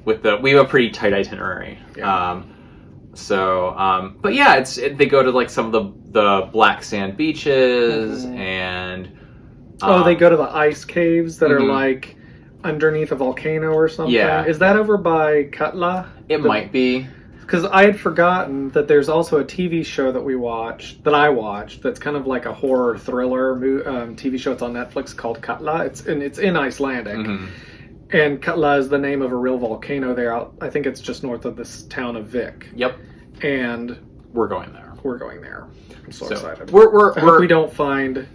We have a pretty tight itinerary. Yeah. But yeah, they go to like some of the black sand beaches and. They go to the ice caves that are like underneath a volcano or something. Yeah. Is that over by Katla? It might be. Because I had forgotten that there's also a TV show that I watched, that's kind of like a horror thriller TV show. It's on Netflix called Katla. It's in Icelandic. Mm-hmm. And Katla is the name of a real volcano there. I think it's just north of this town of Vik. Yep. And we're going there. I'm so excited. I hope we don't find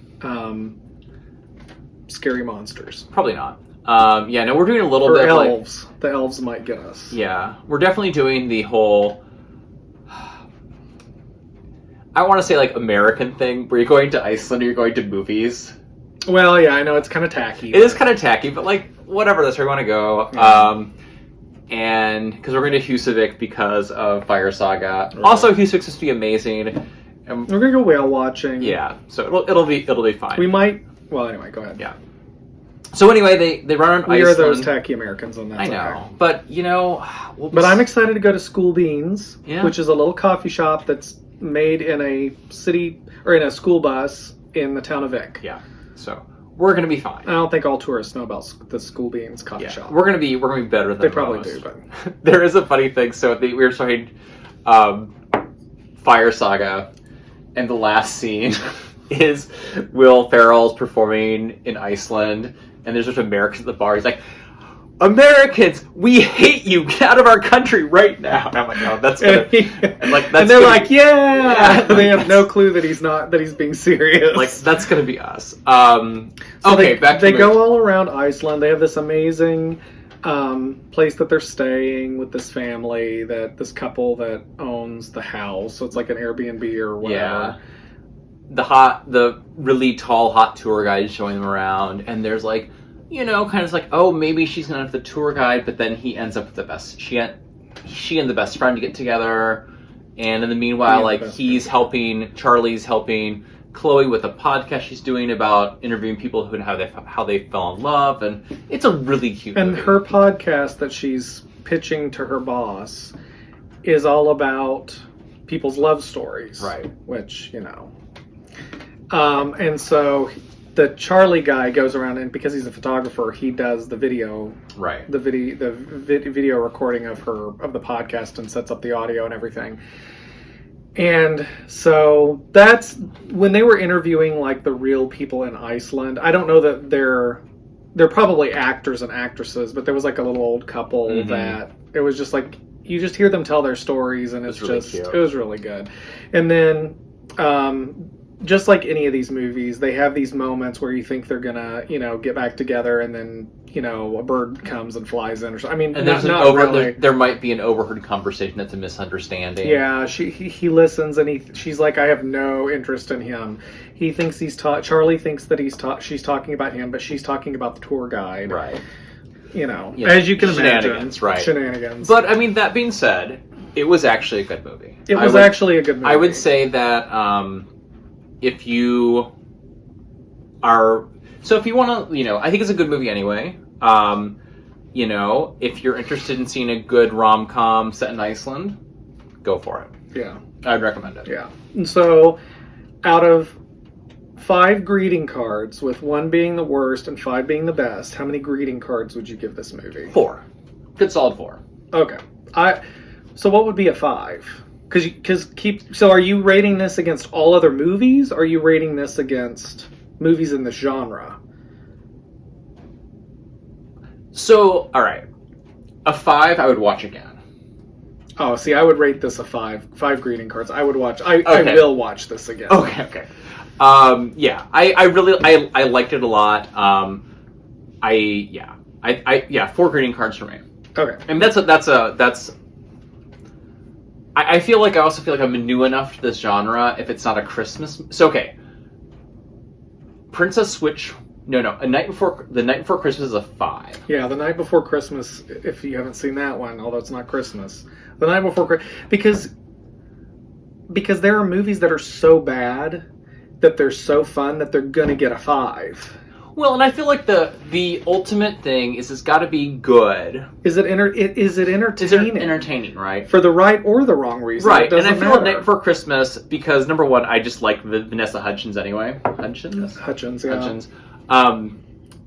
scary monsters. Probably not. We're doing a little bit of elves. The elves might get us. Yeah, we're definitely doing the whole, I want to say like American thing, where you're going to Iceland or you're going to movies. Well, yeah, I know it's kind of tacky. It is kind of tacky, but like, whatever, that's where we want to go. Yeah. And because we're going to Husavik because of Fire Saga. Right. Also, Husavik's supposed to be amazing. And we're going to go whale watching. Yeah, so it'll be fine. We might, well, anyway, go ahead. Yeah. So anyway, they run on Iceland. We are those tacky Americans on that. I know, okay. but but I'm excited to go to School Beans, yeah. which is a little coffee shop that's made in a city or in a school bus in the town of Vik. Yeah, so we're gonna be fine. I don't think all tourists know about the School Beans coffee shop. We're gonna be better than they probably most. do, but there is a funny thing. So we were starting Fire Saga, and the last scene is Will Ferrell's performing in Iceland. And there's just Americans at the bar. He's like, Americans, we hate you. Get out of our country right now. And I'm like, oh, that's gonna. And they're like, yeah. They have no clue that he's being serious. Like, that's gonna be us. Okay, back to they go all around Iceland. They have this amazing place that they're staying with this family, this couple that owns the house. So it's like an Airbnb or whatever. Yeah. The really tall, hot tour guide is showing them around, and there's like, kind of like, oh, maybe she's gonna have the tour guide, but then he ends up with the best. She and the best friend to get together, and in the meanwhile, like Charlie's helping Chloe with a podcast she's doing about interviewing people who how they fell in love, and it's a really cute. And movie. her podcast that she's pitching to her boss is all about people's love stories, right? Which and so the Charlie guy goes around, and because he's a photographer, he does the video, right? The video recording of the podcast and sets up the audio and everything. And so that's when they were interviewing like the real people in Iceland. I don't know that they're probably actors and actresses, but there was like a little old couple that it was just like you just hear them tell their stories, and it was really good. And then just like any of these movies, they have these moments where you think they're gonna, get back together, and then, a bird comes and flies in, or something. I mean, and there might be an overheard conversation that's a misunderstanding. Yeah, he listens, and she's like, I have no interest in him. He thinks Charlie thinks that she's talking about him, but she's talking about the tour guide. Right. As you can imagine. Right. Shenanigans. But, I mean, that being said, it was actually a good movie. It was actually a good movie. I would say that, if you are, so if you want to, I think it's a good movie anyway. If you're interested in seeing a good rom-com set in Iceland, go for it. Yeah. I'd recommend it. Yeah. And so, out of 5 greeting cards, with 1 being the worst and 5 being the best, how many greeting cards would you give this movie? 4. Good solid 4. Okay. So what would be a 5? So are you rating this against all other movies? Or are you rating this against movies in this genre? So, all right. A 5 I would watch again. Oh, see, I would rate this a 5. 5 greeting cards. I would watch. I will watch this again. Okay. Yeah. I liked it a lot. 4 greeting cards for me. Okay. And I feel like I'm new enough to this genre if it's not a Christmas. So, okay. Princess Switch. No. The Night Before Christmas is a 5. Yeah, The Night Before Christmas, if you haven't seen that one, although it's not Christmas. The Night Before Christmas. Because there are movies that are so bad that they're so fun that they're gonna get a 5. Well, and I feel like the ultimate thing is it's got to be good. Is it entertaining? Is it entertaining, right? For the right or the wrong reason, right? It doesn't and I feel matter. like for Christmas, because number one, I just like Vanessa Hudgens anyway. Hudgens, yeah. Hudgens.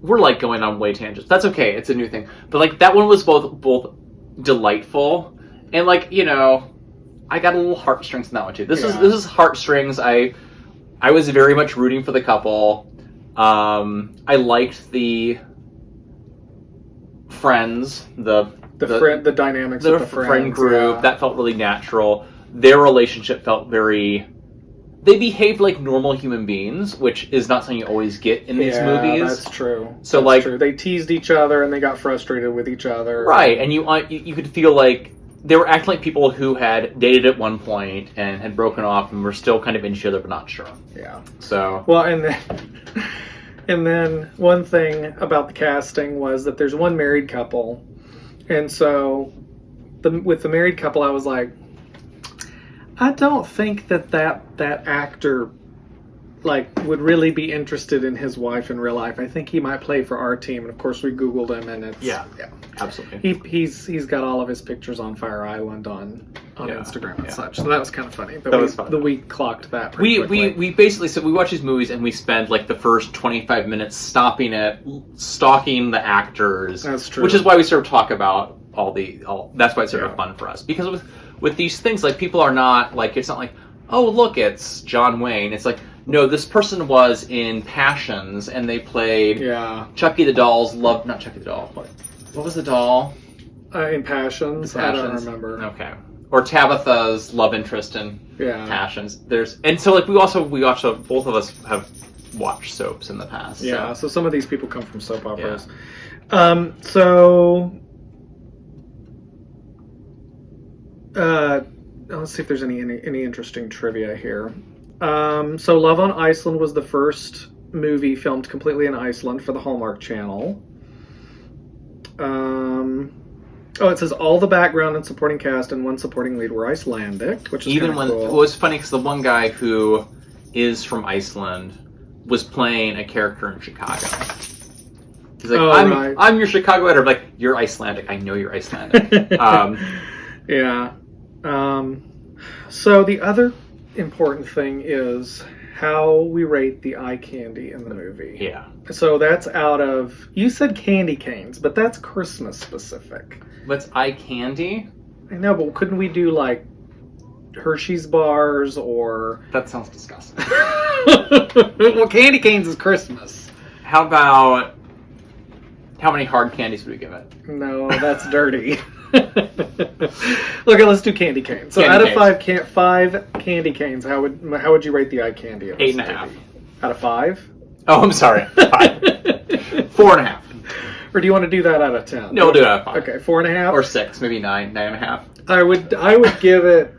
We're like going on way tangents. That's okay. It's a new thing. But like that one was both delightful and like I got a little heartstrings in that one too. This is heartstrings. I was very much rooting for the couple. I liked the friends, the dynamics the of the friend group. Yeah. That felt really natural. Their relationship felt very. They behaved like normal human beings, which is not something you always get in these movies. That's true. So that's true. They teased each other and they got frustrated with each other. Right, and you could feel like they were acting like people who had dated at one point and had broken off and were still kind of in each other but not sure. Yeah. So. Well, and then one thing about the casting was that there's one married couple, and so with the married couple, I was like, I don't think that actor would really be interested in his wife in real life. I think he might play for our team, and of course we Googled him, and it's absolutely. He's got all of his pictures on Fire Island on Instagram and such. So that was kind of funny. But that was fun. We clocked that. Pretty quickly. We basically we watch these movies and we spend like the first 25 minutes stopping it, stalking the actors. That's true. Which is why we sort of talk about that's why it's sort of fun for us, because with these things, like, people are not like, it's not like, oh look, it's John Wayne. It's like, no, this person was in Passions and they played Chucky the Doll's love, not Chucky the Doll, what was the doll? In Passions? I don't remember. Okay. Or Tabitha's love interest in Passions. And so like we watch both of us have watched soaps in the past. Yeah, so some of these people come from soap operas. Let's see if there's any interesting trivia here. So Love on Iceland was the first movie filmed completely in Iceland for the Hallmark Channel. It says all the background and supporting cast and one supporting lead were Icelandic, which is even when cool. It was funny because the one guy who is from Iceland was playing a character in Chicago. He's like, I'm your Chicago editor. I'm like, you're Icelandic. I know you're Icelandic. Yeah. So the other important thing is how we rate the eye candy in the movie. Yeah. So that's out of, you said candy canes, but that's Christmas specific. What's eye candy? I know, but couldn't we do like Hershey's bars or... That sounds disgusting. Well, candy canes is Christmas. How about, how many hard candies would we give it? No, that's dirty. Okay, let's do candy canes. So candy out of canes. five candy canes, how would you rate the eye candy? 8.5. Out of 5? Oh, I'm sorry. 5. 4.5. Or do you want to do that out of 10? No, we'll do it out of 5. Okay, 4.5 or 6, maybe 9, 9.5. I would give it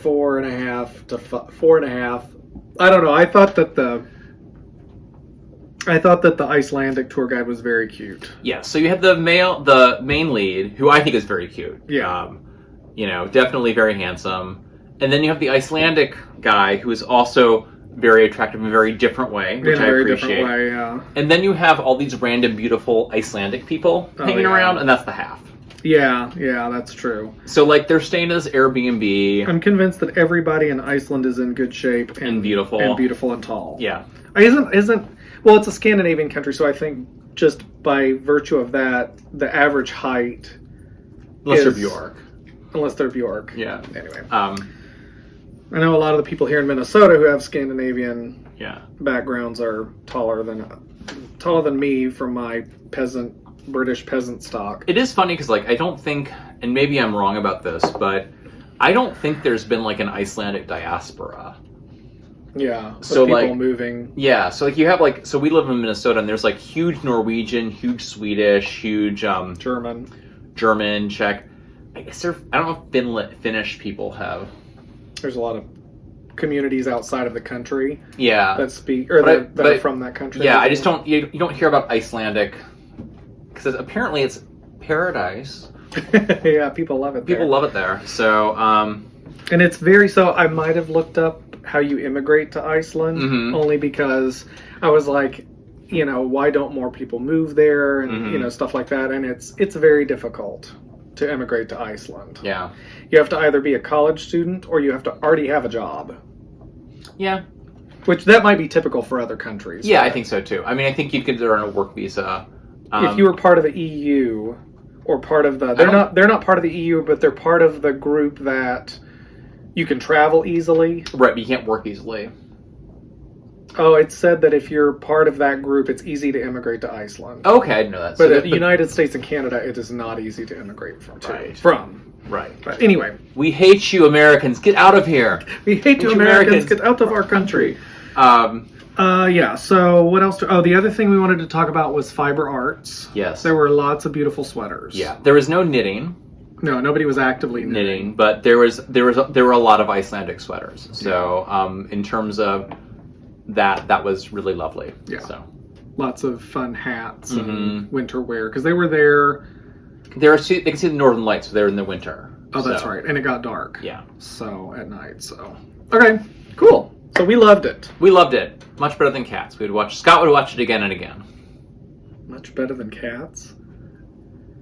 4.5 to 4.5. I don't know. I thought that the Icelandic tour guide was very cute. Yeah, so you had the main lead, who I think is very cute. Yeah. Definitely very handsome. And then you have the Icelandic guy, who is also very attractive in a very different way, which I appreciate. Different way, yeah. And then you have all these random, beautiful Icelandic people hanging around, and that's the half. Yeah, that's true. So, like, they're staying at this Airbnb. I'm convinced that everybody in Iceland is in good shape and beautiful. And beautiful and tall. Yeah. Well, it's a Scandinavian country, so I think just by virtue of that, the average height Unless they're Bjork. Unless they're Bjork. Yeah. Anyway. I know a lot of the people here in Minnesota who have Scandinavian backgrounds are taller than me from my British peasant stock. It is funny because, like, I don't think, and maybe I'm wrong about this, but I don't think there's been, like, an Icelandic diaspora. Yeah. So, people like, moving. Yeah. So, like, you have, like, so we live in Minnesota, and there's, like, huge Norwegian, huge Swedish, huge German, Czech. I guess I don't know if Finnish people have. There's a lot of communities outside of the country. Yeah. That speak or that are from that country. Yeah, I just don't. You don't hear about Icelandic because apparently it's paradise. Yeah, people love it. People love it there. So. And it's very so. I might have looked up how you immigrate to Iceland, Mhm. only because I was like, why don't more people move there, and Mhm. stuff like that. And it's very difficult to immigrate to Iceland. Yeah. You have to either be a college student or you have to already have a job. Yeah. Which that might be typical for other countries. Yeah, but I think so too. I mean, I think you could earn a work visa. if you were part of the EU or part of the they're not part of the EU, but they're part of the group that you can travel easily. Right, but you can't work easily. Oh, it said that if you're part of that group, it's easy to immigrate to Iceland. Okay, I didn't know that. But in the United States and Canada, it is not easy to immigrate from. Right. But anyway, We hate you, Americans. Get out of here. we hate you, Americans. Get out of our country. Yeah. So what else? The other thing we wanted to talk about was fiber arts. Yes. There were lots of beautiful sweaters. Yeah. There was no knitting. No, nobody was actively knitting, but there were a lot of Icelandic sweaters. So in terms of that was really lovely. Yeah. So lots of fun hats and winter wear because they were there. They can see the northern lights. So they're in the winter. Oh, that's right. And it got dark. Yeah. So at night. So okay, cool. So we loved it. We loved it. Much better than Cats. Scott would watch it again and again. Much better than Cats.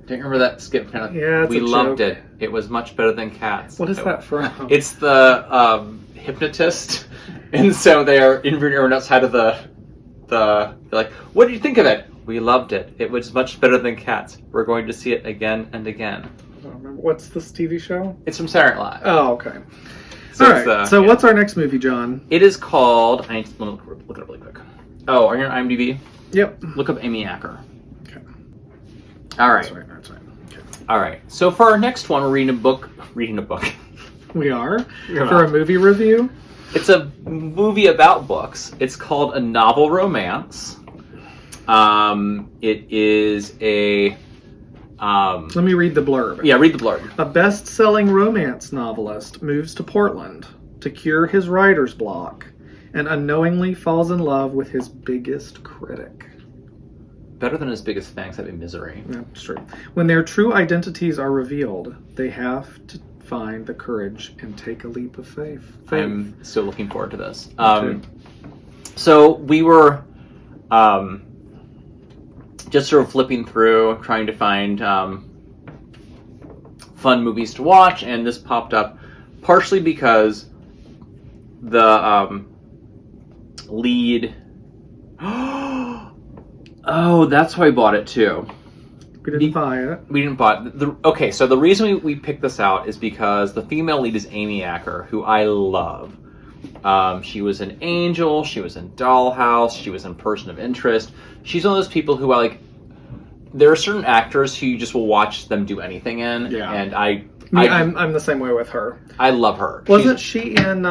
Do you remember that skit? Yeah, it's we a loved joke. it. It was much better than Cats. What is that from? It's the hypnotist, and so they're interviewing everyone outside of they're like, "What did you think of it?" We loved it. It was much better than Cats. We're going to see it again and again. I don't remember. What's this TV show? It's from Saturday Night Live. Oh, okay. So all right. So what's our next movie, John? It is called. I need to look it up really quick. Oh, are you on IMDb? Yep. Look up Amy Acker. Okay. All right. That's right. Okay. All right. So for our next one, we're reading a book. We are for a movie review. It's a movie about books. It's called A Novel Romance. It is a. Let me read the blurb. Yeah, read the blurb. A best-selling romance novelist moves to Portland to cure his writer's block and unknowingly falls in love with his biggest critic. Better than his biggest fangs have been misery. That's true. When their true identities are revealed, they have to find the courage and take a leap of faith. I'm still looking forward to this. too. So we were just sort of flipping through, trying to find fun movies to watch, and this popped up partially because the lead... Oh, that's why I bought it too. We didn't buy it. We didn't buy it. Okay, so the reason we picked this out is because the female lead is Amy Acker, who I love. She was in Angel, she was in Dollhouse, she was in Person of Interest. She's one of those people who I like. There are certain actors who you just will watch them do anything in, Yeah. and I'm the same way with her. I love her. Wasn't she in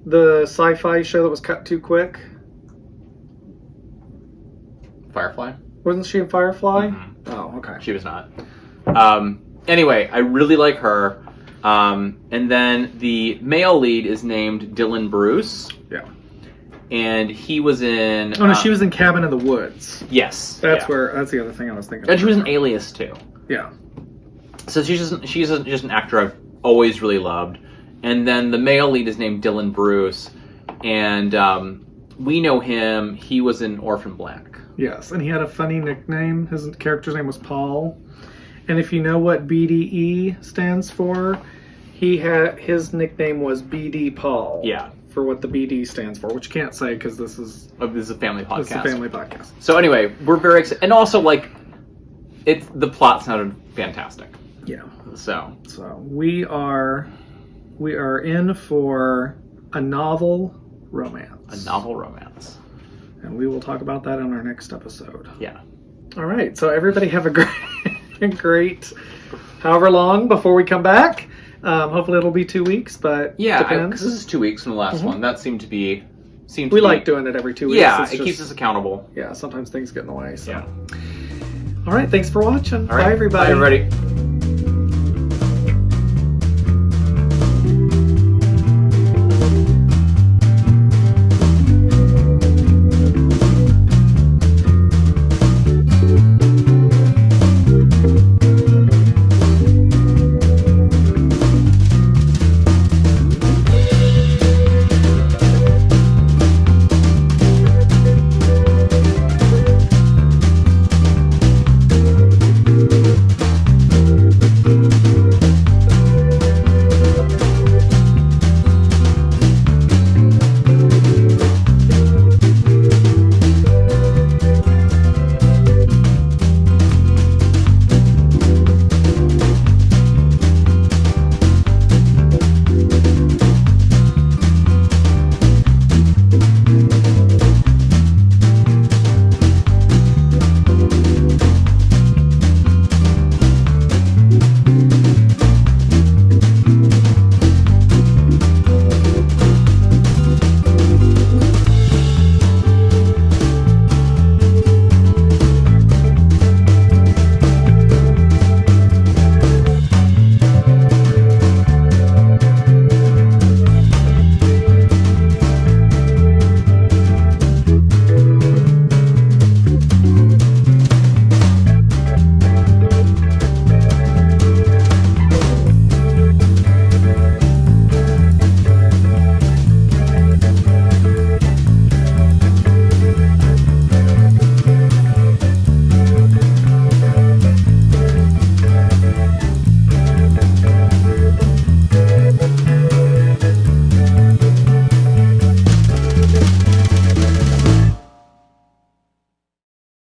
the sci-fi show that was cut too quick? Firefly? Wasn't she in Firefly? Mm-hmm. Oh, okay. She was not. Anyway, I really like her. And then the male lead is named Dylan Bruce. Yeah. And he was in... Oh, no, she was in Cabin in the Woods. Yes. That's the other thing I was thinking. And she was in Alias, too. Yeah. So she's just an actor I've always really loved. And then the male lead is named Dylan Bruce. And we know him. He was in Orphan Black. Yes, and he had a funny nickname. His character's name was Paul. And if you know what BDE stands for, his nickname was BD Paul. Yeah. For what the BD stands for, which you can't say because this is a family podcast. This is a family podcast. So anyway, we're very excited. And also, the plot sounded fantastic. Yeah. So we are in for a novel romance. A novel romance. And we will talk about that on our next episode. Yeah. All right. So everybody have a great however long before we come back. Hopefully it'll be 2 weeks, but yeah, depends. because this is 2 weeks from the last one. That seemed to be. We like doing it every 2 weeks. Yeah, it keeps us accountable. Yeah, sometimes things get in the way. So. Yeah. All right. Thanks for watching. All right. Bye, everybody. Bye, everybody.